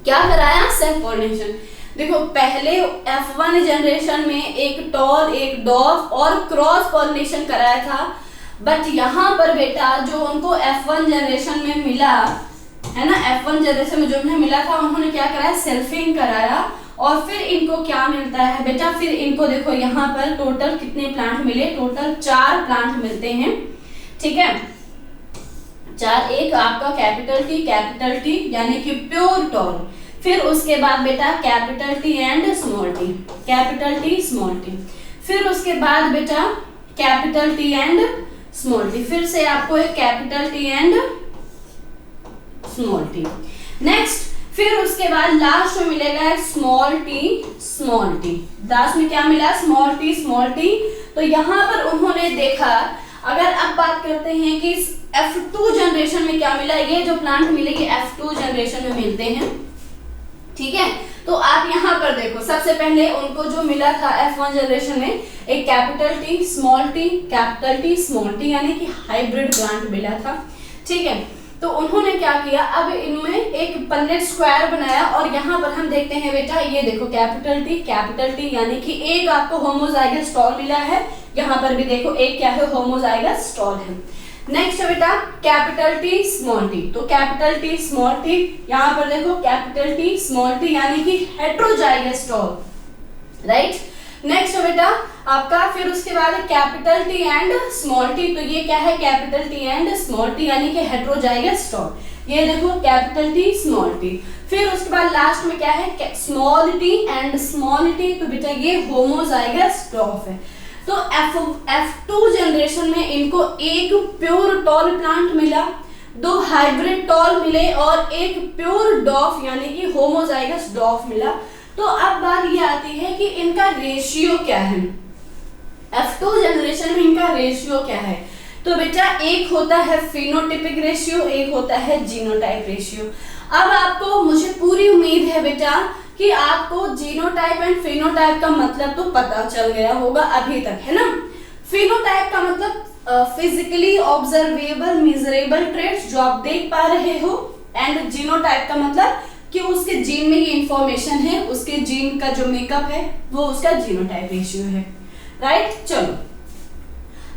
क्या कराया, सेल्फ पॉलिनेशन। देखो पहले F1 जनरेशन में एक टॉल एक डॉफ और क्रॉस पॉलिनेशन कराया था, बट यहाँ पर बेटा जो उनको F1 जनरेशन में मिला है ना, F1 जनरेशन में जो उन्हें मिला था उन्होंने क्या कराया, सेल्फिंग कराया। और फिर इनको क्या मिलता है बेटा, फिर इनको देखो यहाँ पर टोटल कितने प्लांट मिले, टोटल 4 प्लांट मिलते हैं, ठीक है, 4। एक आपका कैपिटल टी यानी कि प्योर टॉल, फिर उसके बाद बेटा capital T and small T, capital T small T, फिर उसके बाद बेटा capital T and small T, फिर से आपको एक capital T and small T. Next फिर उसके बाद लास्ट में मिलेगा स्मॉल टी, लास्ट में क्या मिला, स्मॉल टी। तो यहाँ पर उन्होंने देखा, अगर अब बात करते हैं कि F2 जनरेशन में क्या मिला, ये जो प्लांट मिले ये F2 जनरेशन में मिलते हैं, ठीक है। तो आप यहाँ पर देखो सबसे पहले उनको जो मिला था F1 जनरेशन में एक capital T small T, capital T small T यानी कि हाइब्रिड प्लांट मिला था, ठीक है। तो उन्होंने क्या किया, अब इनमें एक पल्लेट स्क्वायर बनाया और यहाँ पर हम देखते हैं बेटा, ये देखो कैपिटल टी यानी कि एक आपको होमोजाइगस टॉल मिला है, यहाँ पर भी देखो एक क्या है, होमोजाइगस टॉल है। नेक्स्ट बेटा कैपिटल टी स्मॉल टी, तो कैपिटल टी स्मॉल टी, यहाँ पर देखो कैपिटल टी स्मॉल टी यानी कि हेट्रोजाइगस टॉल, राइट। नेक्स्ट बेटा आपका फिर उसके बाद capital T and small T, तो ये क्या है, capital T and small T यानी कि हेट्रोजाइगस टॉल, ये देखो कैपिटल टी स्मॉल टी। फिर उसके बाद लास्ट में क्या है, small T and small T, तो बेटा ये होमोजाइगस डॉफ है। तो F2 जनरेशन में इनको एक प्योर टॉल प्लांट मिला, 2 हाइब्रिड टॉल मिले और एक प्योर डॉफ यानी कि होमोजाइगस डॉफ मिला। तो अब बात ये आती है कि इनका रेशियो क्या है, F2 जनरेशन में इनका रेशियो क्या है। तो बेटा एक होता है फिनोटिपिक रेशियो, एक होता है जीनोटाइप रेशियो। अब आपको, मुझे पूरी उम्मीद है बेटा कि आपको जीनोटाइप एंड फिनोटाइप का मतलब तो पता चल गया होगा अभी तक, है ना। फिनोटाइप का मतलब फिजिकली ऑब्जर्वेबल मेजरेबल ट्रेट्स जो आप देख पा रहे हो, एंड जीनोटाइप का मतलब कि उसके जीन में ये इंफॉर्मेशन है, उसके जीन का जो मेकअप है वो उसका जीनोटाइप रेशियो है, राइट। चलो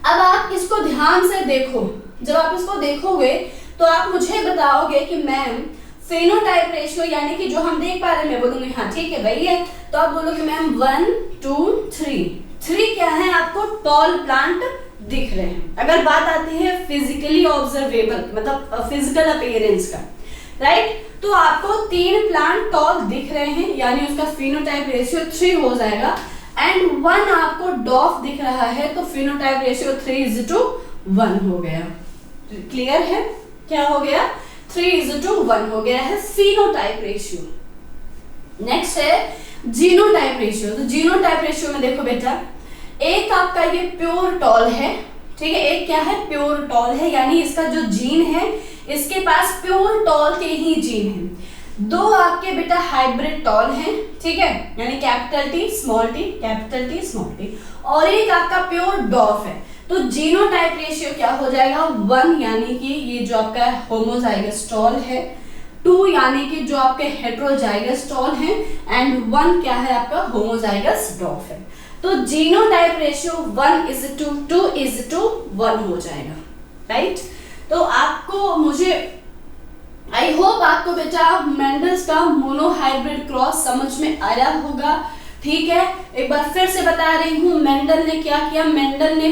अब आप इसको ध्यान से देखो, जब आप इसको देखोगे तो आप मुझे बताओगे कि मैम फेनोटाइप रेशियो यानी कि जो हम देख पा रहे हैं, मैं बोलूंगी हाँ ठीक है वही है, तो आप बोलोगे मैम 1 2 3 क्या है, आपको टॉल प्लांट दिख रहे हैं। अगर बात आती है फिजिकली ऑब्जर्वेबल मतलब फिजिकल अपीयरेंस का, राइट, तो आपको 3 प्लांट टॉल दिख रहे हैं यानी उसका फिनोटाइप रेशियो 3 हो जाएगा, एंड 1 आपको डॉफ दिख रहा है तो फिनोटाइप रेशियो 3:1 हो गया। क्लियर है, क्या हो गया, 3:1 हो गया है फिनोटाइप रेशियो। नेक्स्ट है जीनोटाइप रेशियो। तो जीनोटाइप रेशियो में देखो बेटा, एक आपका ये प्योर टॉल है, ठीक है, एक क्या है, प्योर टॉल है यानी इसका जो जीन है इसके पास प्योर टॉल के ही जीन है। 2 आपके बेटा हाइब्रिड टॉल हैं, ठीक है, यानी capital T small T, capital T small T, और एक आपका प्योर डॉफ है। तो जीनोटाइप रेशियो क्या हो जाएगा, 1 यानी कि ये जो आपका होमोजाइगस टॉल है, 2 यानी कि जो आपके हेट्रोजाइगस टॉल है, एंड 1 क्या है आपका होमोजाइगस डॉफ है। तो जीनोटाइप रेशियो 1:2:1 हो जाएगा, राइट। तो आपको, मुझे आई होप आपको बेटा मेंडल्स का मोनोहाइब्रिड क्रॉस समझ में आया होगा, ठीक है। एक बार फिर से बता रही हूँ, मेंडल ने क्या किया, मेंडल ने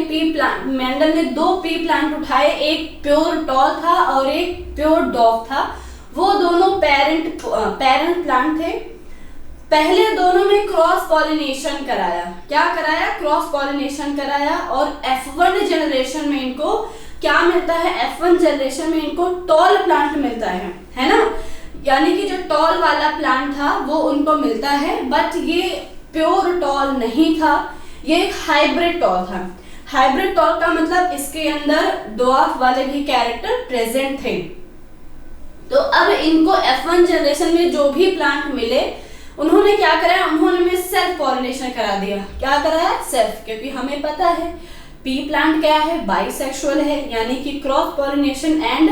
2 पी प्लांट उठाए, एक प्योर टॉल था और एक प्योर डॉफ था, वो दोनों पेरेंट प्लांट थे। पहले दोनों में क्रॉस पॉलिनेशन कराया, क्या कराया, क्रॉस पॉलिनेशन कराया, और F1 जनरेशन में इनको क्या मिलता है, F1 जनरेशन में इनको टॉल प्लांट मिलता है ना, यानी कि जो टॉल वाला प्लांट था वो उनको मिलता है, बट ये प्योर टॉल नहीं था, ये एक हाइब्रिड टॉल था। हाइब्रिड टॉल का मतलब इसके अंदर ड्वार्फ वाले भी कैरेक्टर प्रेजेंट थे। तो अब इनको F1 जनरेशन में जो भी प्लांट मिले उन्होंने क्या कराया, उन्होंने सेल्फ पॉलिनेशन करा दिया। क्या कराया, सेल्फ, क्योंकि हमें पता है पी प्लांट क्या है, बाइसेक्सुअल है, यानी कि cross pollination and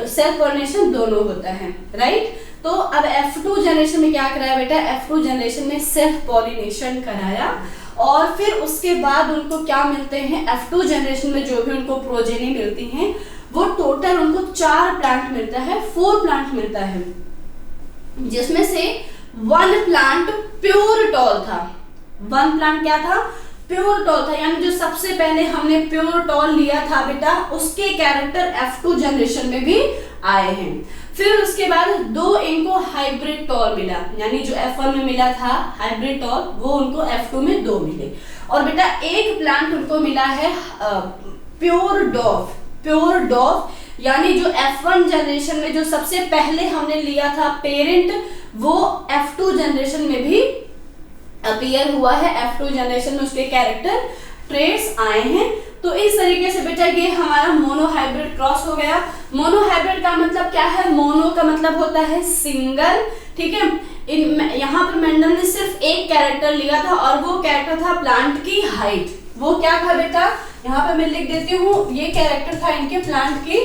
self pollination दोनों होता है, राइट। तो अब F2 जनरेशन में क्या कराया बेटा, F2 जनरेशन में सेल्फ पॉलिनेशन कराया और फिर उसके बाद उनको क्या मिलते हैं, F2 जनरेशन में जो भी उनको प्रोजेनी मिलती हैं वो टोटल उनको 4 प्लांट मिलता है, 4 प्लांट मिलता है, जिसमें से 1 प्लांट प्योर टॉल था। 1 प्लांट क्या था, प्योर टॉल था, यानी जो सबसे पहले हमने प्योर टॉल लिया था बेटा उसके कैरेक्टर F2 जनरेशन में भी आए हैं। फिर उसके बाद 2 इनको हाइब्रिड टॉल मिला, यानी जो F1 में मिला था हाइब्रिड टॉल वो उनको F2 में 2 मिले। और बेटा 1 प्लांट उनको मिला है प्योर डॉफ। प्योर डॉफ यानी जो F1 जनरेशन में जो सबसे पहले हमने लिया था पेरेंट, वो F2 जनरेशन में भी अपीयर हुआ है। F2 जनरेशन में उसके कैरेक्टर ट्रेट्स आए हैं। तो इस तरीके से बेटा ये हमारा मोनो हाइब्रिड क्रॉस हो गया। मोनो हाइब्रिड का मतलब क्या है, मोनो का मतलब होता है सिंगल, ठीक है। यहाँ पर मेंडल ने सिर्फ एक कैरेक्टर लिया था और वो कैरेक्टर था प्लांट की हाइट। वो क्या था बेटा, यहाँ पे मैं लिख देती हूँ, ये कैरेक्टर था इनके प्लांट की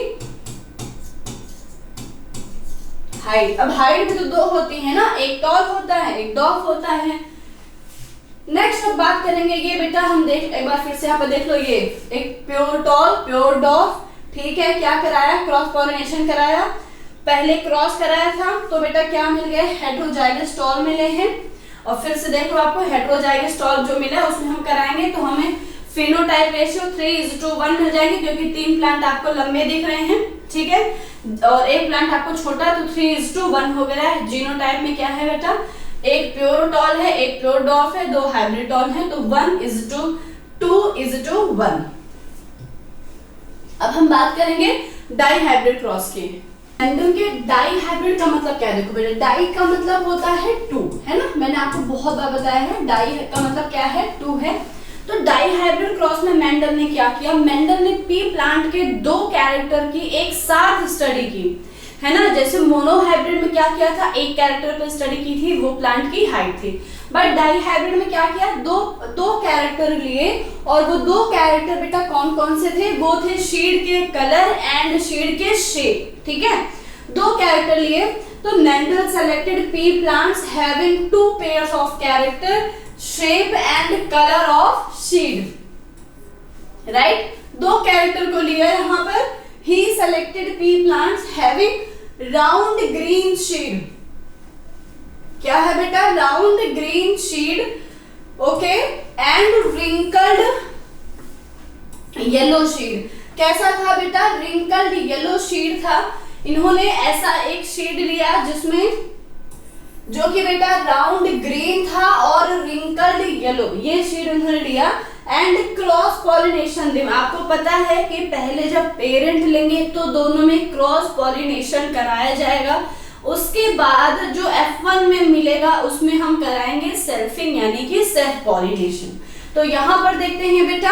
हाइट। अब हाइट भी तो 2 होती है ना, एक टॉल होता है एक डॉफ होता है। नेक्स्ट अब बात करेंगे ये बेटा, हम देख एक बार फिर से यहाँ पे देख लो, ये एक प्योर टॉल प्योर डॉफ, ठीक है। क्या कराया, क्रॉस पॉलिनेशन कराया, पहले क्रॉस कराया था तो बेटा क्या मिल गए, हेटेरोजाइगस टॉल मिले हैं। और फिर से देखो आपको हेटेरोजाइगस टॉल जो मिला उसमें हम कराएंगे तो हमें फिनोटाइप रेशियो 3:1 मिल जाएगी, क्योंकि 3 प्लांट आपको लंबे दिख रहे हैं, ठीक है, और एक प्लांट आपको छोटा, तो 3:1 हो गया है। जीनोटाइप में क्या है बेटा, एक प्योर टॉल है एक प्योर डॉफ है, 2 हाइब्रिड टॉल है, तो 1:2:1। अब हम बात करेंगे डाई हाइब्रिड क्रॉस की। मेंडल के डाई हाइब्रिड का मतलब क्या है, देखो बेटा डाई का मतलब होता है 2, है ना, मैंने आपको बहुत बार बताया है डाई का मतलब क्या है, 2 है। तो डाई हाइब्रिड क्रॉस में मेंडल ने क्या किया, मेंडल ने पी प्लांट के 2 कैरेक्टर की एक साथ स्टडी की, है ना। जैसे मोनो हाइब्रिड में क्या किया था, एक कैरेक्टर पर स्टडी की थी, वो प्लांट की हाइट थी। बट डाई हाइब्रिड में क्या किया, दो कैरेक्टर लिए, और वो 2 कैरेक्टर बेटा कौन कौन से थे, वो थे शीड के कलर एंड शीड के शेप, ठीक है। 2 कैरेक्टर लिए, तो Mendel selected P plants having 2 pairs of character, shape and colour of शीड, right. 2 character को लिया यहाँ पर। He selected pea plants having round green shade. क्या है बेटा, round green शीड, okay, and wrinkled yellow शीड। कैसा था बेटा, रिंकल्ड येलो शीड था। इन्होंने ऐसा एक शीड लिया जिसमें जो कि बेटा राउंड ग्रीन था और रिंकल्ड येलो, ये शीड उन्होंने लिया। एंड क्रॉस पॉलिनेशन दे, आपको पता है कि पहले जब पेरेंट लेंगे तो दोनों में क्रॉस पॉलिनेशन कराया जाएगा। उसके बाद जो F1 में मिलेगा उसमें हम कराएंगे सेल्फिंग, यानी कि सेल्फ पॉलिनेशन। तो यहाँ पर देखते हैं बेटा,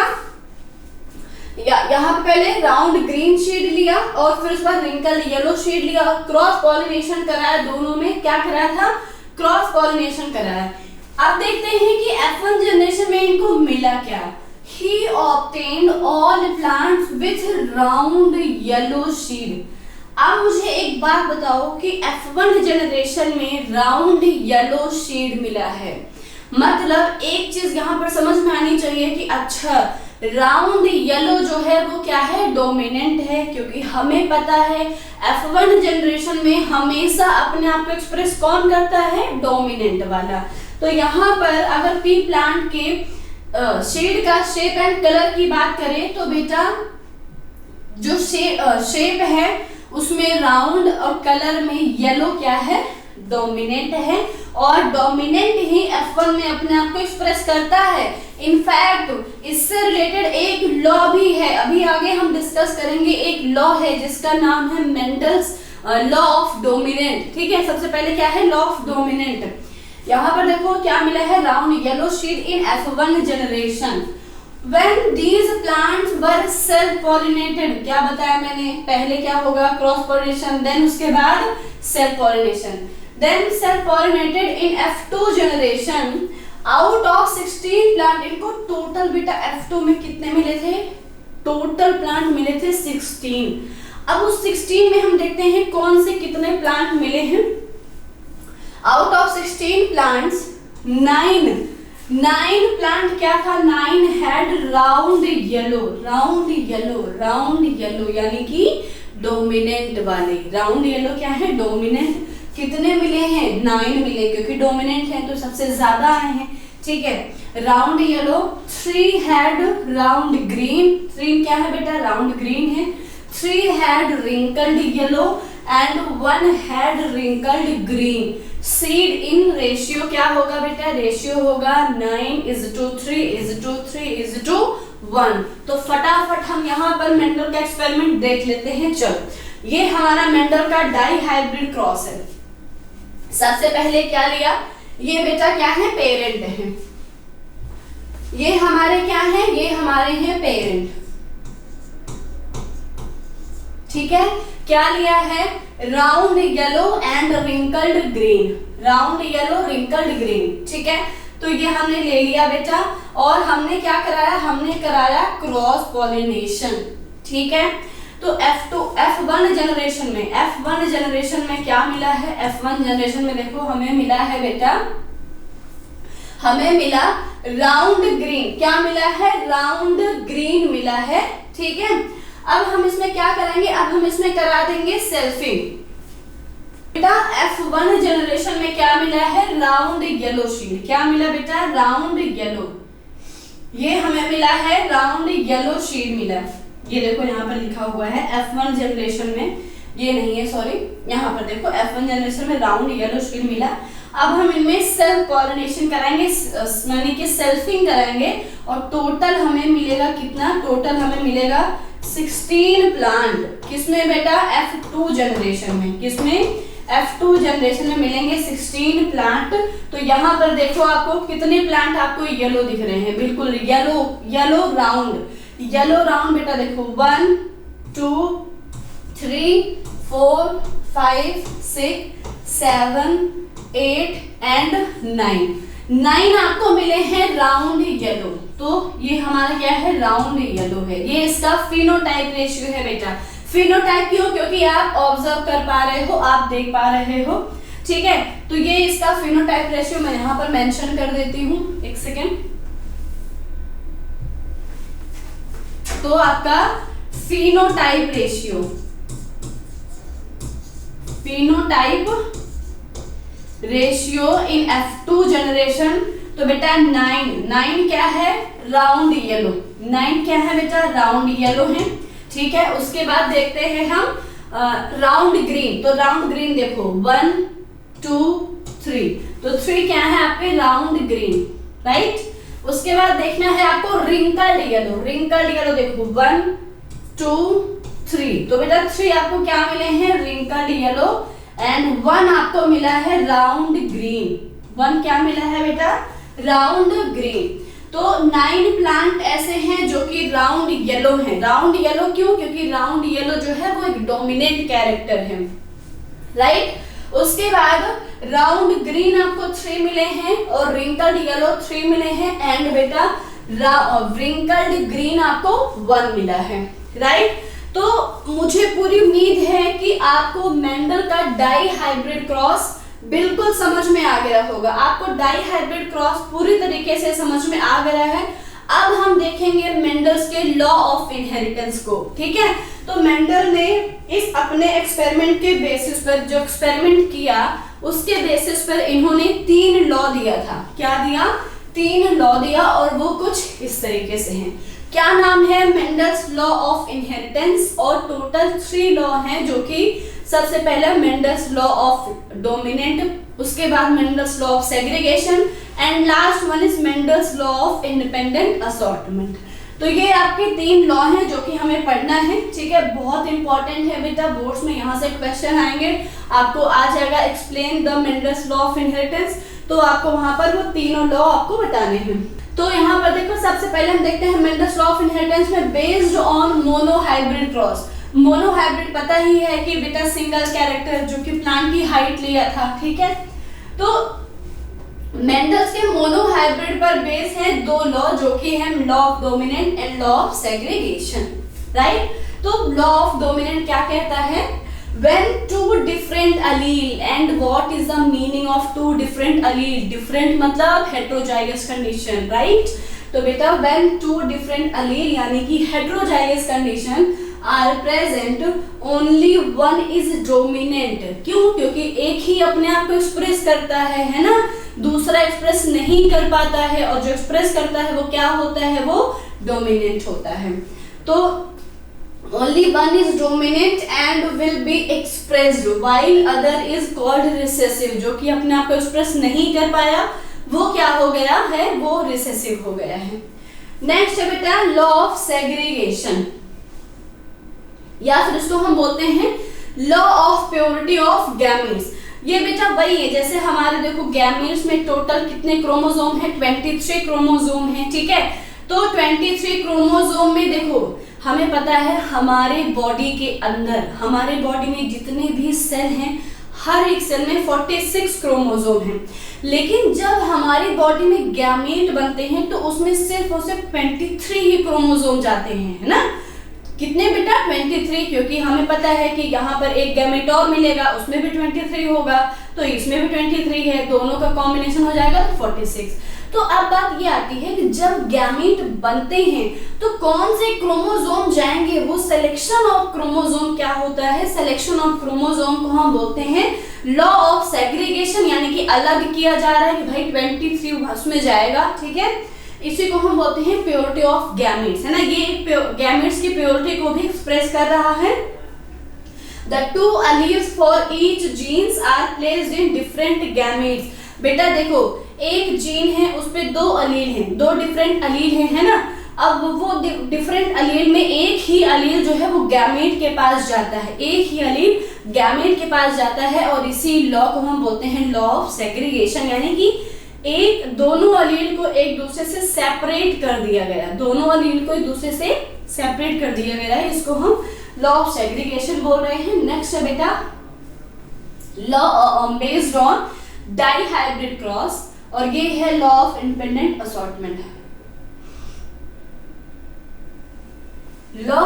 यहाँ पहले राउंड ग्रीन शीड लिया और फिर उस बाद रिंकल येलो शीड लिया और क्रॉस पॉलिनेशन कराया। दोनों में क्या कराया था, क्रॉस पॉलिनेशन कराया। अब देखते हैं कि F1 जनरेशन में इनको मिला क्या। He obtained all plants with round yellow seed. अब मुझे एक बात बताओ कि F1 जनरेशन में राउंड येलो सीड मिला है, मतलब एक चीज यहाँ पर समझ में आनी चाहिए कि अच्छा राउंड येलो जो है वो क्या है, डोमिनेंट है, क्योंकि हमें पता है F1 जनरेशन में हमेशा अपने आप को एक्सप्रेस कौन करता है, डोमिनेंट वाला। तो यहाँ पर अगर पी प्लांट के शेड का शेप एंड कलर की बात करें तो बेटा जो शेप है उसमें राउंड और कलर में येलो क्या है, डोमिनेंट है, और डोमिनेंट ही F1 में अपने आप को एक्सप्रेस करता है। इनफैक्ट इससे रिलेटेड एक लॉ भी है, अभी आगे हम डिस्कस करेंगे। एक लॉ है जिसका नाम है मेंडल्स लॉ ऑफ डोमिनेंट, ठीक है। सबसे पहले क्या है, लॉ ऑफ डोमिनेंट। यहाँ पर देखो क्या मिला है, round yellow शीड in F1 generation. When these plants were self pollinated, क्या बताया मैंने, पहले क्या होगा क्रॉस पॉलिनेशन, देन उसके बाद self pollination, then self pollinated in F2 generation out of 16 plant. इनको टोटल बेटा F2 में कितने मिले थे, टोटल प्लांट मिले थे 16। अब उस 16 में हम देखते हैं कौन से कितने प्लांट मिले हैं। आउट ऑफ 16 प्लांट्स 9 प्लांट क्या था, 9 हैड राउंड येलो यानी कि डोमिनेंट वाले। राउंड येलो क्या है, डोमिनेंट। कितने मिले हैं, 9 मिले, क्योंकि डोमिनेंट है तो सबसे ज्यादा आए हैं, ठीक है। Round yellow. 3 had round green, 3 क्या है बेटा, राउंड ग्रीन है। 3 had wrinkled yellow and 1 had wrinkled green. Seed in ratio क्या होगा बेटा, रेशियो होगा 9:3:3:1। तो फटाफट हम यहाँ पर मेंडल का एक्सपेरिमेंट देख लेते हैं। चलो, ये हमारा मेंडल का डाई हाइब्रिड क्रॉस है। सबसे पहले क्या लिया, ये बेटा क्या है, पेरेंट है। ये हमारे क्या है, ये हमारे हैं पेरेंट, ठीक है। क्या लिया है, round yellow and wrinkled green, round yellow wrinkled green, ठीक है। तो ये हमने ले लिया बेटा, और हमने क्या कराया, हमने कराया क्रॉस पॉलिनेशन, ठीक है। तो F1 जनरेशन में क्या मिला है, F1 जनरेशन में देखो हमें मिला है बेटा, हमें मिला राउंड ग्रीन। क्या मिला है, राउंड ग्रीन मिला है, ठीक है। अब हम इसमें क्या करेंगे, अब हम इसमें करा देंगे सेल्फिंग। बेटा F1 जनरेशन में क्या मिला है, राउंड येलो शीड। क्या मिला बेटा, राउंड येलो, ये हमें मिला है राउंड येलो शीड मिला। ये देखो यहाँ पर लिखा हुआ है F1 जनरेशन में, ये नहीं है सॉरी, यहाँ पर देखो F1 जनरेशन में राउंड येलो शीड मिला। अब हम इनमें सेल्फ पॉलिनेशन कराएंगे, यानी कि सेल्फिंग कराएंगे, और टोटल हमें मिलेगा कितना, टोटल हमें मिलेगा 16 प्लांट। किसमें बेटा, F2 जनरेशन में। किसमें, F2 जनरेशन में मिलेंगे 16 प्लांट। तो यहाँ पर देखो आपको कितने प्लांट आपको येलो दिख रहे हैं, बिल्कुल येलो राउंड बेटा देखो 1 2 3 4 5 6 7 8 एंड 9 आपको मिले हैं राउंड येलो। तो ये हमारा क्या है, राउंड येलो है। ये इसका फिनोटाइप रेशियो है बेटा। फिनोटाइप क्यों, क्योंकि आप ऑब्जर्व कर पा रहे हो, आप देख पा रहे हो, ठीक है। तो ये इसका फिनोटाइप रेशियो मैं यहाँ पर मेंशन कर देती हूँ, एक सेकेंड। तो आपका phenotype ratio in F2 generation, तो बेटा 9 क्या है, राउंड येलो। 9 क्या है बेटा, राउंड येलो है, ठीक है। उसके बाद देखते हैं हम राउंड ग्रीन। तो राउंड ग्रीन देखो 1 2 3, तो 3 क्या है आपके, राउंड ग्रीन, राइट। उसके बाद देखना है आपको रिंकल्ड येलो देखो 1 2 3, तो बेटा 3 आपको क्या मिले हैं, रिंकल्ड येलो, एंड 1 आपको मिला है राउंड ग्रीन। 1 क्या मिला है बेटा, राउंड ग्रीन। तो 9 प्लांट ऐसे हैं जो कि राउंड येलो हैं। राउंड येलो क्यों, क्योंकि राउंड येलो जो है वो एक डोमिनेंट कैरेक्टर है, राइट। उसके बाद राउंड ग्रीन आपको 3 मिले हैं और रिंकल्ड येलो 3 मिले हैं, एंड बेटा रिंकल्ड ग्रीन आपको 1 मिला है, राइट। तो मुझे पूरी उम्मीद है कि आपको मेंडल का डाई हाइब्रिड क्रॉस बिल्कुल समझ में आ गया होगा। आपको डाई हाइब्रिड क्रॉस पूरी तरीके से समझ में आ गया है। अब हम देखेंगे मेंडल्स के लॉ ऑफ इनहेरिटेंस को, ठीक है। तो मेंडल ने इस अपने एक्सपेरिमेंट के बेसिस पर, जो एक्सपेरिमेंट किया उसके बेसिस पर इन्होंने 3 लॉ दिया था। क्या दिया, 3 लॉ दिया, और वो कुछ इस तरीके से हैं। क्या नाम है, मेंडल्स लॉ ऑफ इनहेरिटेंस, और टोटल 3 लॉ हैं, जो कि सबसे पहले मेंडल्स लॉ ऑफ डोमिनेंट, उसके बाद Mendel's law of segregation, and last one is Mendel's law of independent assortment. तो ये आपके 3 लॉ हैं जो कि हमें पढ़ना है, ठीक है। बहुत इंपॉर्टेंट है बेटा, बोर्ड्स में यहाँ से क्वेश्चन आएंगे, आपको आ जाएगा explain the Mendel's law of inheritance. तो आपको वहां पर वो तीनों लॉ आपको बताने हैं। तो यहाँ पर देखो सबसे पहले हम देखते हैं मेंडल्स लॉ ऑफ इनहेरिटेंस में based on monohybrid cross. Monohybrid पता ही है कि बेटा सिंगल कैरेक्टर जो कि प्लांट की हाइट लिया था, ठीक है। तो मेंडल्स के मोनोहाइब्रिड पर बेस है दो लॉ जो कि है law of dominant and law of segregation, right. तो लॉ ऑफ डोमिनेंट क्या कहता है, when two different allele, and what is the meaning of two different allele? different मतलब heterozygous condition, right? तो बेटा when two different allele यानी कि heterozygous condition are present, only one is dominant। क्यों? क्योंकि एक ही अपने आप को एक्सप्रेस करता है ना, दूसरा एक्सप्रेस नहीं कर पाता है, और जो एक्सप्रेस करता है वो क्या होता है, वो डोमिनेंट होता है। तो only one is dominant and will be expressed while other is called recessive। जो कि अपने आप को एक्सप्रेस नहीं कर पाया वो क्या हो गया है, वो रिसेसिव हो गया है। नेक्स्ट है बेटा लॉ ऑफ सेग्रीगेशन, या फिर इसको हम बोलते हैं law of purity of gametes. ये बेटा वही है जैसे हमारे देखो गैमीट्स में टोटल कितने क्रोमोसोम है, 23 क्रोमोसोम है, ठीक है। तो 23 क्रोमोसोम में देखो हमें पता है हमारे बॉडी के अंदर, हमारे बॉडी में जितने भी सेल हैं हर एक सेल में 46 क्रोमोसोम हैं, लेकिन जब हमारी बॉडी में गैमेट बनते हैं तो उसमें सिर्फ और सिर्फ 23 ही क्रोमोसोम जाते हैं, है ना। कितने बेटा, 23, क्योंकि हमें पता है कि यहाँ पर एक गैमेट और मिलेगा उसमें भी 23 होगा, तो इसमें भी 23 है, दोनों का कॉम्बिनेशन हो जाएगा तो 46। तो अब बात ये आती है कि जब गैमीट बनते हैं तो कौन से क्रोमोसोम जाएंगे, वो सिलेक्शन ऑफ क्रोमोसोम क्या होता है, सिलेक्शन ऑफ क्रोमोसोम को हम बोलते हैं लॉ ऑफ सेग्रीगेशन, यानी कि अलग किया जा रहा है कि भाई 23 उसमें जाएगा, ठीक है। इसी को हम बोलते हैं प्योरिटी ऑफ गैमीट्स, है ना। ये गैमीट्स की प्योरिटी को भी एक्सप्रेस कर रहा है। The two alleles for each genes are placed in different gametes। बेटा देखो एक जीन है उस पे दो अलील हैं, दो डिफरेंट अलील हैं, है ना। अब वो डिफरेंट अलील में एक ही अलील जो है वो गैमेट के पास जाता है, एक ही अलील गैमेट के पास जाता है, और इसी लॉ को हम बोलते हैं लॉ ऑफ सेग्रीगेशन, यानी कि एक दोनों अलील को एक दूसरे से सेपरेट कर दिया गया, दोनों अलील को एक दूसरे से सेपरेट कर दिया गया है, इसको हम लॉ ऑफ सेग्रीगेशन बोल रहे हैं। नेक्स्ट है बेटा law based on dihybrid cross, और ये है law of independent assortment law,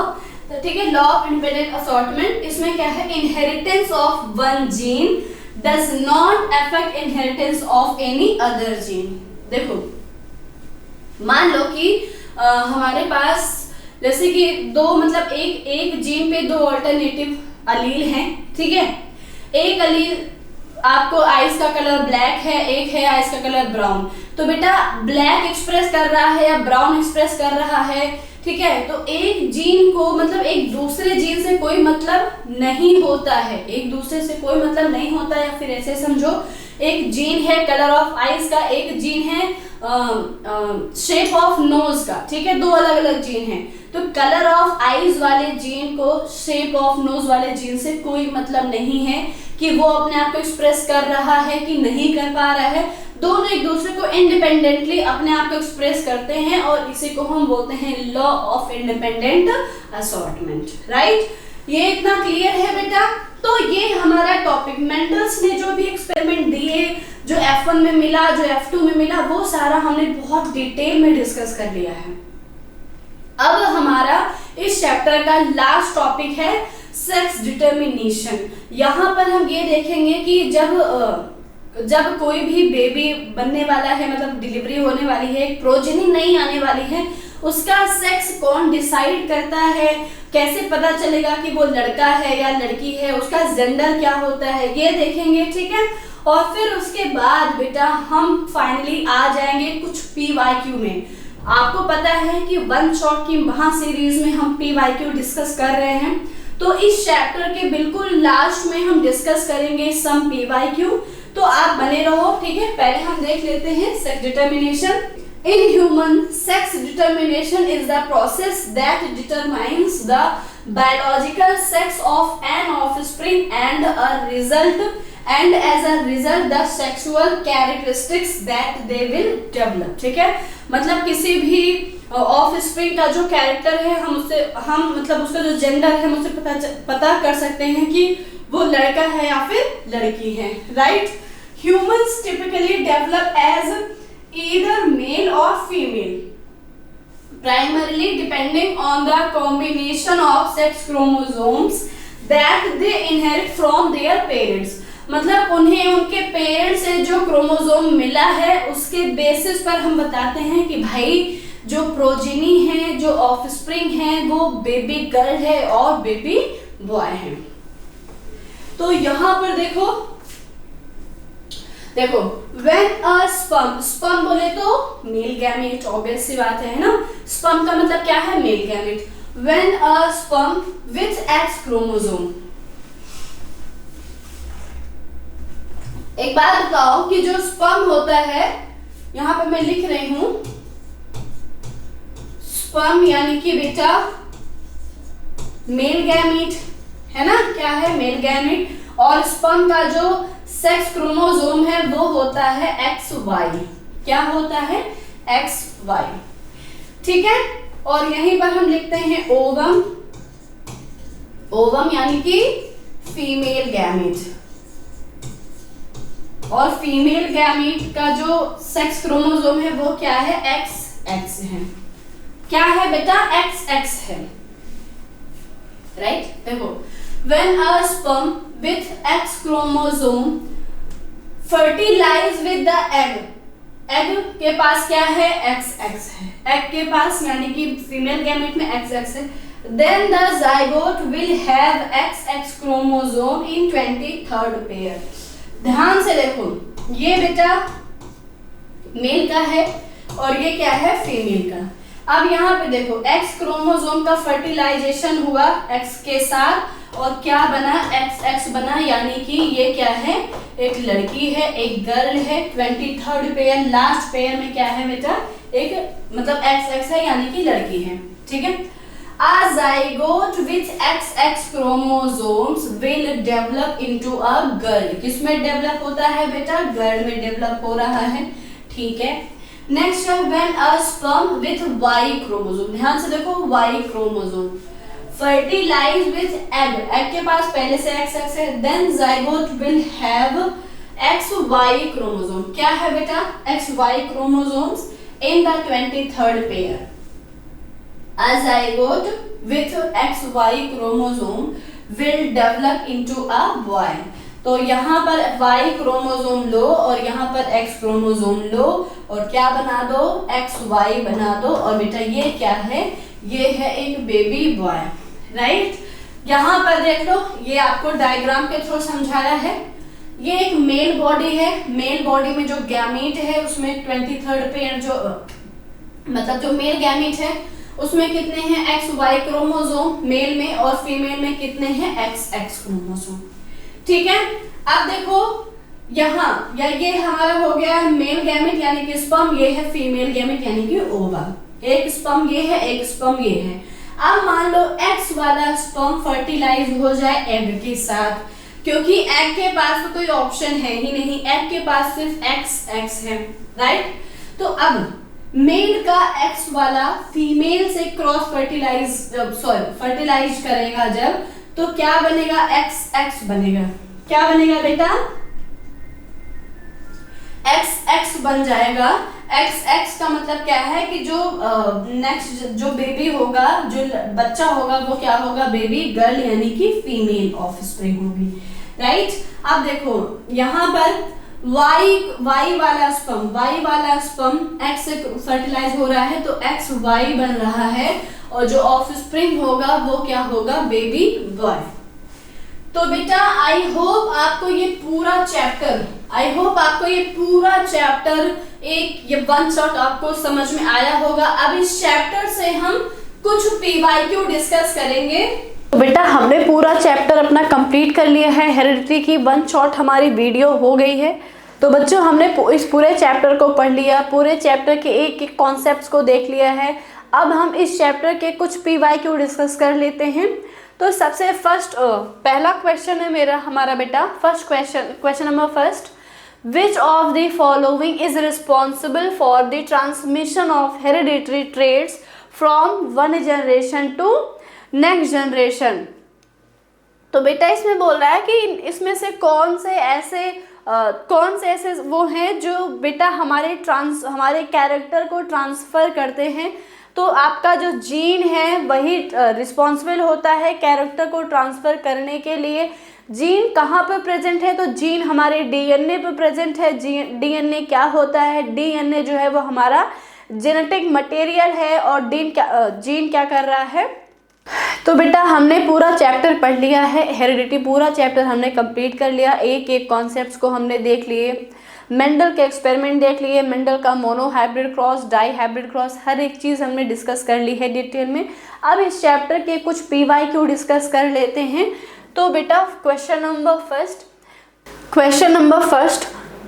ठीक है। लॉ ऑफ इंडिपेंडेंट असॉर्टमेंट, इसमें क्या है, inheritance of one gene does not affect inheritance of any other gene. देखो मान लो कि हमारे पास जैसे कि दो मतलब एक जीन पे दो अल्टरनेटिव अलील हैं, ठीक है। एक अलील आपको आइस का कलर ब्लैक है, एक है आइस का कलर ब्राउन, तो बेटा ब्लैक एक्सप्रेस कर रहा है या ब्राउन एक्सप्रेस कर रहा है, ठीक है। तो एक जीन को मतलब एक दूसरे जीन से कोई मतलब नहीं होता है, एक दूसरे से कोई मतलब नहीं होता है, या फिर ऐसे समझो एक जीन है कलर ऑफ आइस का, एक जीन है शेप ऑफ नोज का, ठीक है। दो अलग अलग जीन हैं, तो कलर ऑफ आइज वाले जीन को शेप ऑफ नोज वाले जीन से कोई मतलब नहीं है कि वो अपने आप को एक्सप्रेस कर रहा है कि नहीं कर पा रहा है, दोनों एक दूसरे को इंडिपेंडेंटली अपने आप को एक्सप्रेस करते हैं, और इसी को हम बोलते हैं law of independent assortment, right. ये इतना क्लियर है बेटा। तो ये हमारा टॉपिक, मेंडल्स ने जो भी एक्सपेरिमेंट दिए, जो F1 में मिला, जो F2 में मिला, वो सारा हमने बहुत डिटेल में डिस्कस कर लिया है। अब हमारा इस चैप्टर का लास्ट टॉपिक है सेक्स डिटर्मिनेशन। यहाँ पर हम ये देखेंगे कि जब कोई भी बेबी बनने वाला है, मतलब डिलीवरी होने वाली है, एक प्रोजेनी नहीं आने वाली है, उसका सेक्स कौन डिसाइड करता है, कैसे पता चलेगा कि वो लड़का है या लड़की है, उसका जेंडर क्या होता है, ये देखेंगे, ठीक है। और फिर उसके बाद बेटा हम फाइनली आ जाएंगे कुछ PYQ में। आपको पता है कि वन शॉट की महा सीरीज में हम PYQ डिस्कस कर रहे हैं, तो इस चैप्टर के बिल्कुल लास्ट में हम डिस्कस करेंगे सम PYQ, तो आप बने रहो, ठीक है। पहले हम देख लेते हैं sex determination. In human, sex determination is the process that determines the biological sex of an offspring and a result and as a result the sexual characteristics that they will develop। ठीक है, मतलब किसी भी of spring का जो character है हम मतलब उसका जो जेंडर है हम उससे पता कर सकते हैं कि वो लड़का है या फिर लड़की है, right. Humans typically develop as either male और female, primarily depending on the combination of sex chromosomes that they inherit from their parents। मतलब उन्हें उनके पेरेंट्स से जो क्रोमोसोम मिला है उसके बेसिस पर हम बताते हैं कि भाई जो प्रोजेनी है, जो ऑफस्प्रिंग है, वो बेबी गर्ल है और बेबी बॉय है। तो यहां पर देखो when a sperm बोले तो मेल गैमेट, ऑब्वियस सी बात है ना। स्पर्म का मतलब क्या है? Male gamete. when a sperm with X chromosome, एक बात बताओ कि जो स्पर्म होता है, यहां पे मैं लिख रही हूं स्पर्म यानी कि बेटा मेल गैमेट है ना, क्या है? Male gamete. और स्पर्म का जो सेक्स क्रोमोसोम है वो होता है XY। क्या होता है? XY। ठीक है, और यहीं पर हम लिखते हैं ओवम, ओवम यानी कि फीमेल गैमेट। और फीमेल गैमेट का जो सेक्स क्रोमोसोम है वो क्या है? XX है। क्या है बेटा? XX है, राइट। देखो when a sperm with X chromosome fertilize with the egg, egg के पास क्या है? XX है, एग के पास यानी कि फीमेल गैमेट में XX है। then the zygote will have XX chromosome in 23rd pair। ध्यान से देखो, ये बेटा मेल का है और ये क्या है? फीमेल का। अब यहाँ पे देखो X क्रोमोसोम का फर्टिलाइजेशन हुआ X के साथ और क्या बना? XX बना, यानी कि ये क्या है? एक लड़की है, एक गर्ल है। 23rd पेयर, लास्ट पेयर में क्या है बेटा? एक मतलब XX है यानी कि लड़की है। ठीक है, a zygote with XX chromosomes will develop into a girl। किसमें डेवलप होता है बेटा? गर्ल में डेवलप हो रहा है। ठीक है, नेक्स्ट है when a sperm with Y chromosome। ध्यान से देखो, Y chromosome fertilize with egg, egg के पास पहले से XX है। then zygote will have XY chromosome। क्या है बेटा? XY chromosomes in the 23rd pair। a zygote with XY chromosome will develop into a boy। तो यहाँ पर Y क्रोमोसोम लो और यहाँ पर X क्रोमोसोम लो और क्या बना दो? XY बना दो। और बेटा ये क्या है? ये है एक बेबी बॉय, राइट। यहाँ पर देख लो, ये आपको डायग्राम के थ्रू समझाया है। ये एक मेल बॉडी है, मेल बॉडी में जो गैमीट है उसमें 23rd पेयर जो मतलब जो मेल गैमीट है उसमें कितने हैं? XY क्रोमोसोम मेल में, और फीमेल में कितने हैं? XX chromosome. ठीक है, अब देखो यहाँ ये हमारा हो गया मेल गैमेट यानी कि स्पर्म, ये है फीमेल गैमेट यानी कि ओवम। एक स्पर्म ये है, एक स्पर्म ये है। अब मान लो X वाला स्पर्म फर्टिलाइज हो जाए एग के साथ, क्योंकि एग के पास तो कोई ऑप्शन है ही नहीं, एग के पास सिर्फ XX है, राइट। तो अब मेल का X वाला फीमेल से क्रॉस फर्टिलाइज करेगा जब, तो क्या बनेगा? XX बनेगा। क्या बनेगा बेटा? XX बन जाएगा। XX का मतलब क्या है कि जो नेक्स्ट जो बेबी होगा, जो बच्चा होगा वो क्या होगा? बेबी गर्ल यानी कि फीमेल ऑफस्प्रिंग होगी, राइट। अब देखो यहाँ पर Y वाला स्पर्म X से फर्टिलाइज हो रहा है तो XY बन रहा है, और जो ऑफस्प्रिंग होगा वो क्या होगा? Baby boy. तो बेटा आई होप आपको ये पूरा चैप्टर ये वन शॉट आपको समझ में आया होगा। अब इस चैप्टर से हम कुछ PYQ डिस्कस करेंगे। तो बेटा हमने पूरा चैप्टर अपना कंप्लीट कर लिया है, हेरिडिटी की वन शॉट हमारी वीडियो हो गई है। तो बच्चों हमने इस पूरे चैप्टर को पढ़ लिया, पूरे चैप्टर के एक एक कॉन्सेप्ट्स को देख लिया है। अब हम इस चैप्टर के कुछ PYQ डिस्कस कर लेते हैं। तो सबसे फर्स्ट पहला क्वेश्चन है मेरा हमारा बेटा, first question number first, which of the following is responsible for the transmission of hereditary traits from one generation to next generation. तो बेटा इसमें बोल रहा है कि इसमें से कौन से ऐसे वो हैं जो बेटा हमारे कैरेक्टर को ट्रांसफ़र करते हैं। तो आपका जो जीन है वही रिस्पॉन्सिबल होता है कैरेक्टर को ट्रांसफ़र करने के लिए। जीन कहाँ पर प्रेजेंट है? तो जीन हमारे डीएनए पर प्रेजेंट है। डीएनए क्या होता है? डीएनए जो है वो हमारा जेनेटिक मटेरियल है और जीन क्या कर रहा है? तो बेटा हमने पूरा चैप्टर पढ़ लिया है, हेरिडिटी पूरा चैप्टर हमने कंप्लीट कर लिया। एक एक कॉन्सेप्ट्स को हमने देख लिए, मेंडल के एक्सपेरिमेंट देख लिए, मेंडल का monohybrid cross, dihybrid cross, हर एक चीज़ हमने डिस्कस कर ली है डिटेल में। अब इस चैप्टर के कुछ PYQ डिस्कस कर लेते हैं। तो बेटा question number first,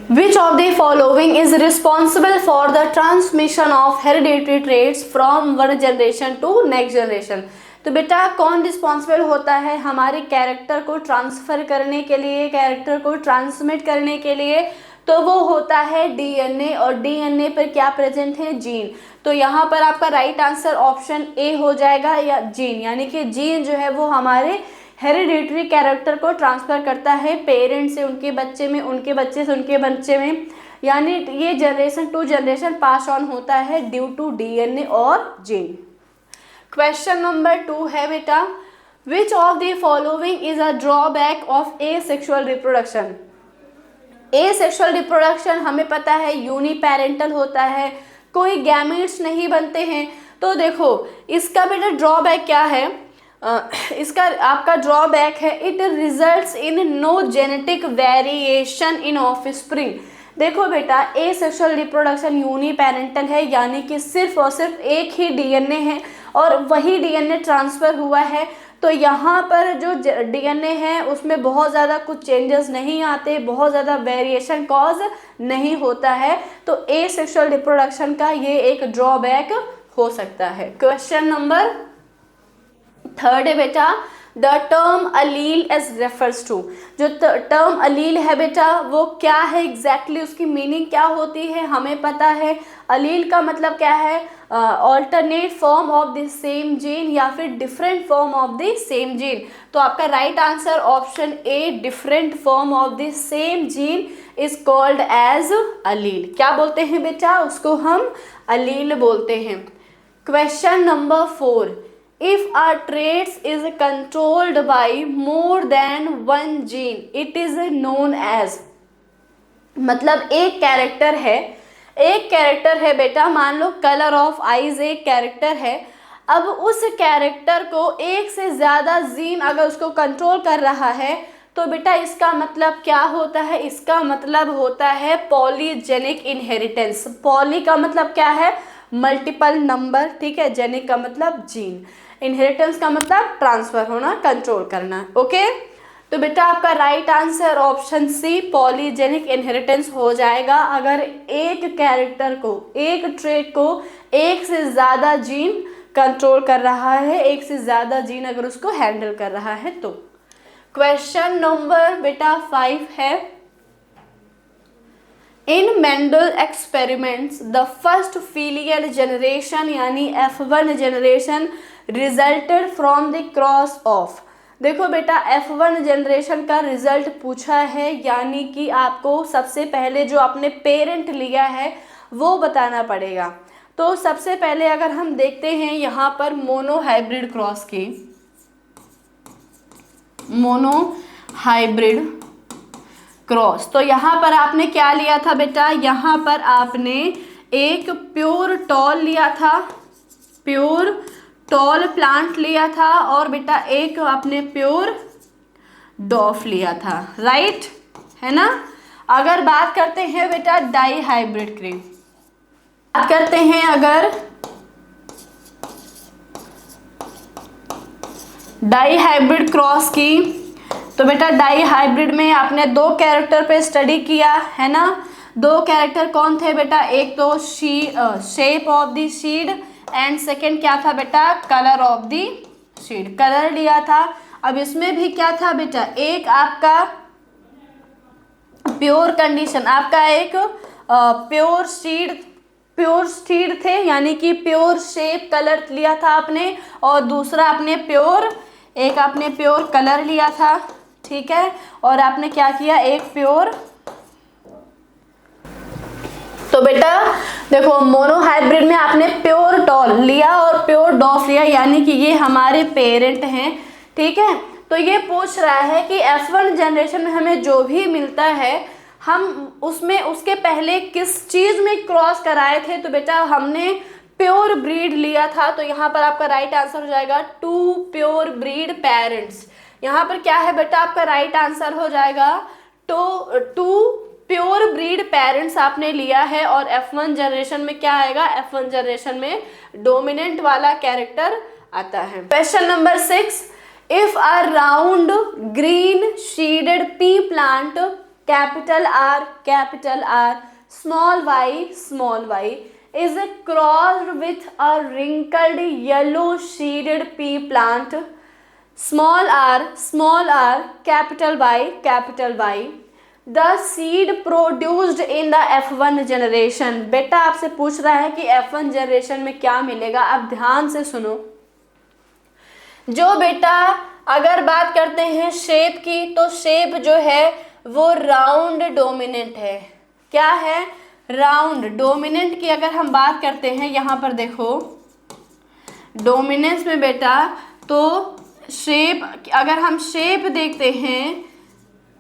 which of the following is responsible for the transmission of hereditary traits from one generation to next generation? तो बेटा कौन रिस्पॉन्सिबल होता है हमारे कैरेक्टर को ट्रांसफ़र करने के लिए, कैरेक्टर को ट्रांसमिट करने के लिए? तो वो होता है डीएनए, और डीएनए पर क्या प्रेजेंट है? जीन। तो यहाँ पर आपका राइट आंसर ऑप्शन ए हो जाएगा, या जीन, यानी कि जीन जो है वो हमारे हेरिडिटरी कैरेक्टर को ट्रांसफ़र करता है पेरेंट से उनके बच्चे में, उनके बच्चे से उनके बच्चे में, यानी ये generation to generation pass on होता है ड्यू टू डीएनए और जीन। क्वेश्चन नंबर 2 है बेटा, which of the following is a drawback of asexual reproduction? Asexual reproduction हमें पता है यूनिपेरेंटल होता है, कोई गैमेट्स नहीं बनते हैं। तो देखो इसका बेटा ड्रॉबैक क्या है? इसका आपका ड्रॉबैक है, it results in no genetic variation in offspring. देखो बेटा एसेक्सुअल रिप्रोडक्शन यूनिपेरेंटल है, यानी कि सिर्फ और सिर्फ एक ही डीएनए है और वही डीएनए ट्रांसफ़र हुआ है। तो यहाँ पर जो डीएनए है उसमें बहुत ज़्यादा कुछ चेंजेस नहीं आते, बहुत ज़्यादा वेरिएशन कॉज नहीं होता है। तो एसेक्सुअल रिप्रोडक्शन का ये एक ड्रॉबैक हो सकता है। क्वेश्चन नंबर 3 है बेटा, the term allele as refers to. जो टर्म अलील है बेटा वो क्या है एग्जैक्टली, उसकी मीनिंग क्या होती है हमें पता है। अलील का मतलब क्या है? Alternate form of the same gene या फिर different form of the same gene. तो आपका right answer option A, different form of the same gene is called as allele. क्या बोलते हैं बेटा? उसको हम अलील बोलते हैं। Question number 4, if a trait is controlled by more than one gene it is known as। मतलब एक कैरेक्टर है बेटा, मान लो कलर ऑफ आईज एक कैरेक्टर है। अब उस कैरेक्टर को एक से ज़्यादा जीन अगर उसको कंट्रोल कर रहा है तो बेटा इसका मतलब क्या होता है? इसका मतलब होता है पॉलीजेनिक इनहेरिटेंस। पॉली का मतलब क्या है? मल्टीपल नंबर, ठीक है। जेनिक का मतलब जीन, इनहेरिटेंस का मतलब ट्रांसफर होना, कंट्रोल करना। ओके, तो बेटा आपका right answer option C, polygenic inheritance हो जाएगा अगर एक कैरेक्टर को, एक ट्रेट को एक से ज़्यादा जीन कंट्रोल कर रहा है, एक से ज़्यादा जीन अगर उसको हैंडल कर रहा है तो। क्वेश्चन नंबर बेटा 5 है, in Mendel experiments the first filial generation यानी F1 generation resulted from the cross of. देखो बेटा F1 जनरेशन का रिजल्ट पूछा है, यानी कि आपको सबसे पहले जो आपने पेरेंट लिया है वो बताना पड़ेगा। तो सबसे पहले अगर हम देखते हैं यहाँ पर मोनो हाइब्रिड क्रॉस की, मोनो हाइब्रिड क्रॉस, तो यहाँ पर आपने क्या लिया था बेटा? यहाँ पर आपने एक प्योर टॉल लिया था, प्योर टॉल प्लांट लिया था, और बेटा एक आपने प्योर डॉफ लिया था, राइट है ना। अगर बात करते हैं बेटा डाई हाइब्रिड की, बात करते हैं अगर डाई हाइब्रिड क्रॉस की, तो बेटा डाई हाइब्रिड में आपने 2 कैरेक्टर पे स्टडी किया है ना। 2 कैरेक्टर कौन थे बेटा? एक तो shape of the seed and second क्या था बेटा? कलर ऑफ द शीड कलर लिया था। अब इसमें भी क्या था बेटा, एक आपका प्योर कंडीशन, आपका एक प्योर शीड थे, यानी कि प्योर शेप कलर लिया था आपने, और दूसरा आपने प्योर कलर लिया था, ठीक है। और आपने क्या किया, एक प्योर, तो बेटा देखो मोनोहाइब्रिड में आपने प्योर टॉल लिया और प्योर डॉफ लिया, यानी कि ये हमारे पेरेंट हैं, ठीक है। तो ये पूछ रहा है कि F1 जनरेशन में हमें जो भी मिलता है हम उसमें उसके पहले किस चीज में क्रॉस कराए थे, तो बेटा हमने प्योर ब्रीड लिया था। तो यहाँ पर आपका राइट आंसर हो जाएगा 2 प्योर ब्रीड पेरेंट्स। यहाँ पर क्या है बेटा, आपका राइट आंसर हो जाएगा 2 प्योर ब्रीड पेरेंट्स आपने लिया है। और F1 जनरेशन में क्या आएगा, F1 जनरेशन में डोमिनेंट वाला कैरेक्टर आता है। Question number 6, if a round green seeded pea plant capital R small y is crossed with a wrinkled yellow shaded pea plant small r capital Y the seed produced in the F1 generation। बेटा आपसे पूछ रहा है कि F1 generation में क्या मिलेगा। अब ध्यान से सुनो, जो बेटा अगर बात करते हैं शेप की, तो शेप जो है वो राउंड डोमिनेंट है। क्या है, राउंड डोमिनेंट की अगर हम बात करते हैं, यहाँ पर देखो डोमिनेंस में बेटा, तो शेप, अगर हम शेप देखते हैं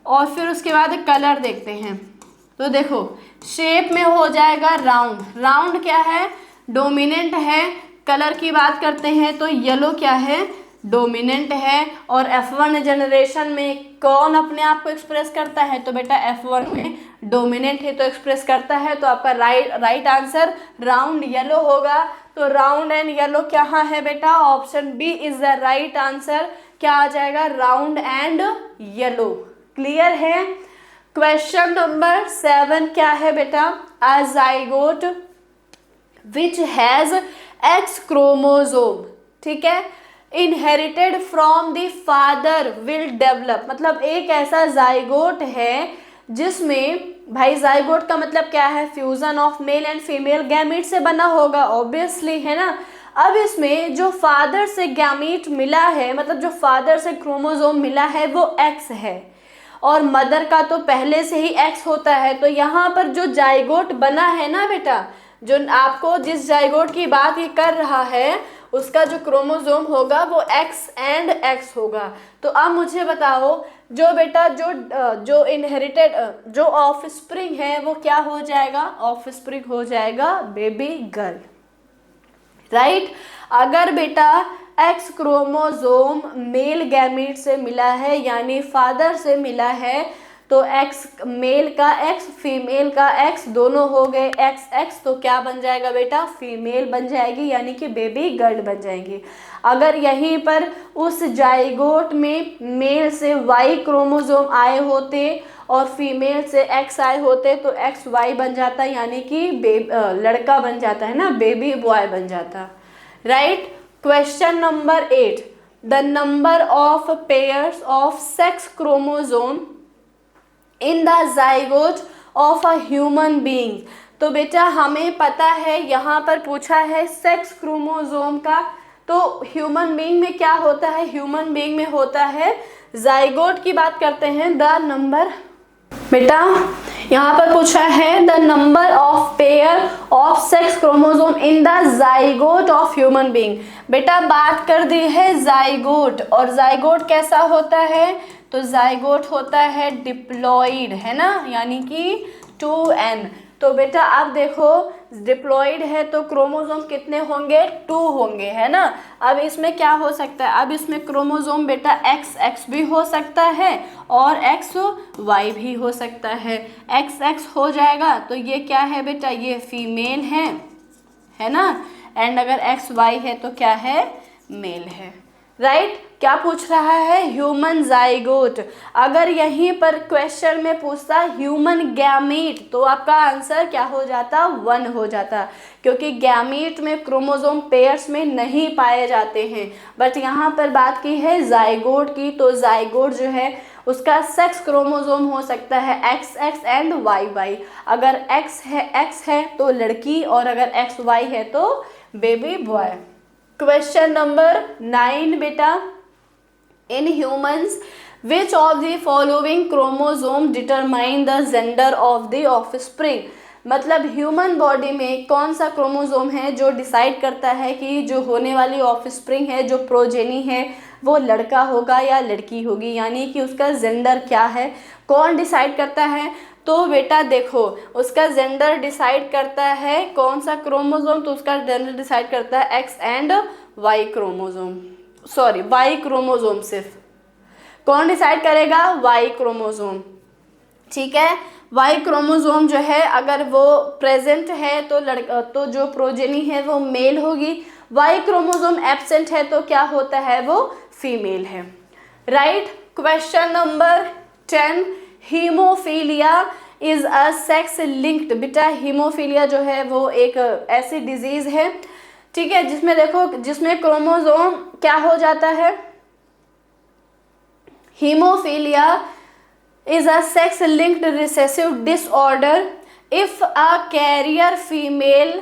और फिर उसके बाद कलर देखते हैं, तो देखो शेप में हो जाएगा राउंड क्या है, डोमिनेंट है। कलर की बात करते हैं तो येलो क्या है, डोमिनेंट है। और F1 जनरेशन में कौन अपने आप को एक्सप्रेस करता है, तो बेटा F1 में डोमिनेंट है तो एक्सप्रेस करता है। तो आपका राइट आंसर राउंड येलो होगा। तो राउंड एंड येलो क्या है बेटा, option B is the right answer. क्या आ जाएगा, राउंड एंड येलो। क्लियर है। क्वेश्चन नंबर 7 क्या है बेटा, a zygote which has X chromosome, ठीक है, inherited from the father will develop. मतलब एक ऐसा जाइगोट है जिसमें, भाई जाइगोट का मतलब क्या है, fusion of male and female gamete से बना होगा, ऑब्वियसली, है ना। अब इसमें जो फादर से गैमीट मिला है, मतलब जो फादर से क्रोमोसोम मिला है वो X है, और मदर का तो पहले से ही X होता है। तो यहाँ पर जो जाइगोट बना है ना बेटा, जो आपको जिस जाइगोट की बात ये कर रहा है, उसका जो क्रोमोसोम होगा वो X एंड X होगा। तो अब मुझे बताओ, जो बेटा जो इनहेरिटेड जो ऑफस्प्रिंग है वो क्या हो जाएगा, ऑफस्प्रिंग हो जाएगा बेबी गर्ल, राइट। अगर बेटा X क्रोमोसोम मेल गैमीट से मिला है, यानी फादर से मिला है, तो X मेल का X फीमेल का X दोनों हो गए XX, तो क्या बन जाएगा बेटा, फीमेल बन जाएगी, यानी कि बेबी गर्ल बन जाएगी। अगर यहीं पर उस जाइगोट में मेल से Y क्रोमोसोम आए होते और फीमेल से X आए होते, तो XY बन जाता, यानी कि लड़का बन जाता है ना, बेबी बॉय बन जाता, right. Question number 8, the number of pairs of sex chromosome in the zygote of a human being. तो बेटा हमें पता है, यहाँ पर पूछा है सेक्स क्रोमोसोम का, तो ह्यूमन बीइंग में क्या होता है, ह्यूमन बीइंग में होता है, ज़ाइगोट की बात करते हैं, द नंबर, बेटा यहाँ पर पूछा है the number of pair of sex chromosome in the zygote of human being. बेटा बात कर दी है ज़ाइगोट, और ज़ाइगोट कैसा होता है, तो ज़ाइगोट होता है डिप्लॉइड, है ना, यानी कि 2n। तो बेटा आप देखो डिप्लॉइड है तो क्रोमोसोम कितने होंगे, 2 होंगे, है ना। अब इसमें क्या हो सकता है, अब इसमें क्रोमोसोम बेटा XX भी हो सकता है और XY भी हो सकता है। XX हो जाएगा तो ये क्या है बेटा, ये फीमेल है ना, एंड अगर XY है तो क्या है, मेल है, राइट। क्या पूछ रहा है? Human zygote. अगर यहीं पर क्वेश्चन में पूछता ह्यूमन गैमीट तो आपका आंसर क्या हो जाता? 1 हो जाता, क्योंकि गैमीट में क्रोमोसोम पेयर्स में नहीं पाए जाते हैं। बट यहाँ पर बात की है जाइगोट की, तो जाइगोट जो है उसका सेक्स क्रोमोसोम हो सकता है XX एंड YY। अगर X है तो लड़की, और अगर XY है तो बेबी बॉय। क्वेश्चन नंबर 9 बेटा, in humans which of the following chromosome determine the gender of the offspring. मतलब ह्यूमन बॉडी में कौन सा क्रोमोसोम है जो डिसाइड करता है कि जो होने वाली ऑफस्प्रिंग है, जो प्रोजेनी है, वो लड़का होगा या लड़की होगी, यानी कि उसका जेंडर क्या है, कौन डिसाइड करता है? तो बेटा देखो, उसका जेंडर डिसाइड करता है कौन सा क्रोमोसोम? तो उसका जेंडर डिसाइड करता है X and Y chromosome, sorry Y chromosome. सिर्फ कौन डिसाइड करेगा? Y क्रोमोसोम, ठीक है। Y क्रोमोसोम जो है अगर वो प्रेजेंट है तो जो प्रोजेनी है वो मेल होगी। Y क्रोमोसोम एब्सेंट है तो क्या होता है? वो फीमेल है, right. Question number 10, haemophilia is a sex linked. बेटा हीमोफीलिया जो है वो एक ऐसी डिजीज है, ठीक है, जिसमें देखो, जिसमें क्रोमोसोम क्या हो जाता है? Haemophilia is a sex linked recessive disorder if a carrier female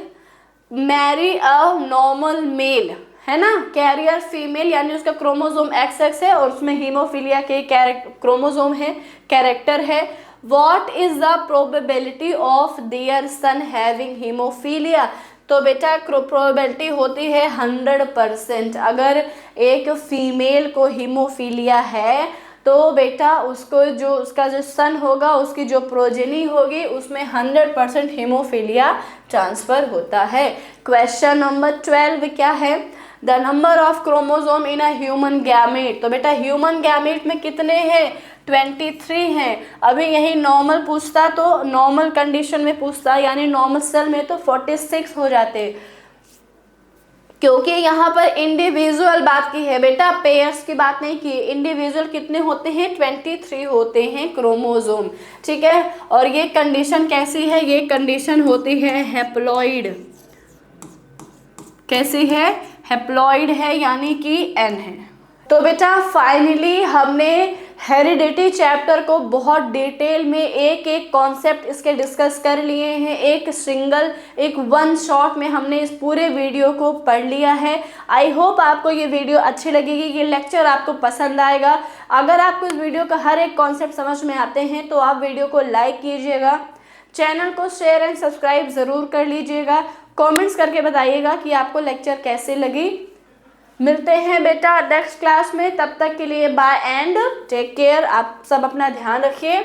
marry a normal male, है ना। कैरियर फीमेल यानी उसका क्रोमोसोम XX है और उसमें हीमोफीलिया के क्रोमोसोम है, कैरेक्टर है। What is the probability of their son having haemophilia? तो बेटा प्रोबेबिलिटी होती है 100%। अगर एक फीमेल को हीमोफीलिया है तो बेटा उसका जो सन होगा, उसकी जो प्रोजेनी होगी, उसमें 100% हीमोफीलिया ट्रांसफर होता है। क्वेश्चन नंबर 12 क्या है? The number of chromosome in a human gamete. तो बेटा ह्यूमन गैमेट में कितने हैं? 23 हैं। अभी यही नॉर्मल पूछता तो नॉर्मल कंडीशन में पूछता, यानी नॉर्मल सेल में तो 46 हो जाते, क्योंकि यहाँ पर इंडिविजुअल बात की है बेटा, पेयर्स की बात नहीं की। इंडिविजुअल कितने होते हैं? 23 होते हैं क्रोमोसोम, ठीक है। और ये कंडीशन कैसी है? ये कंडीशन होती है हैप्लॉइड। कैसी है? हैप्लॉइड है, यानी कि N है। तो बेटा फाइनली हमने हेरिडिटी चैप्टर को बहुत डिटेल में एक एक कॉन्सेप्ट इसके डिस्कस कर लिए हैं। एक वन शॉट में हमने इस पूरे वीडियो को पढ़ लिया है। आई होप आपको ये वीडियो अच्छी लगेगी, ये लेक्चर आपको पसंद आएगा। अगर आपको इस वीडियो का हर एक कॉन्सेप्ट समझ में आते हैं तो आप वीडियो को लाइक कीजिएगा, चैनल को शेयर एंड सब्सक्राइब ज़रूर कर लीजिएगा, कमेंट्स करके बताइएगा कि आपको लेक्चर कैसे लगी। मिलते हैं बेटा नेक्स्ट क्लास में, तब तक के लिए बाय एंड टेक केयर। आप सब अपना ध्यान रखिए।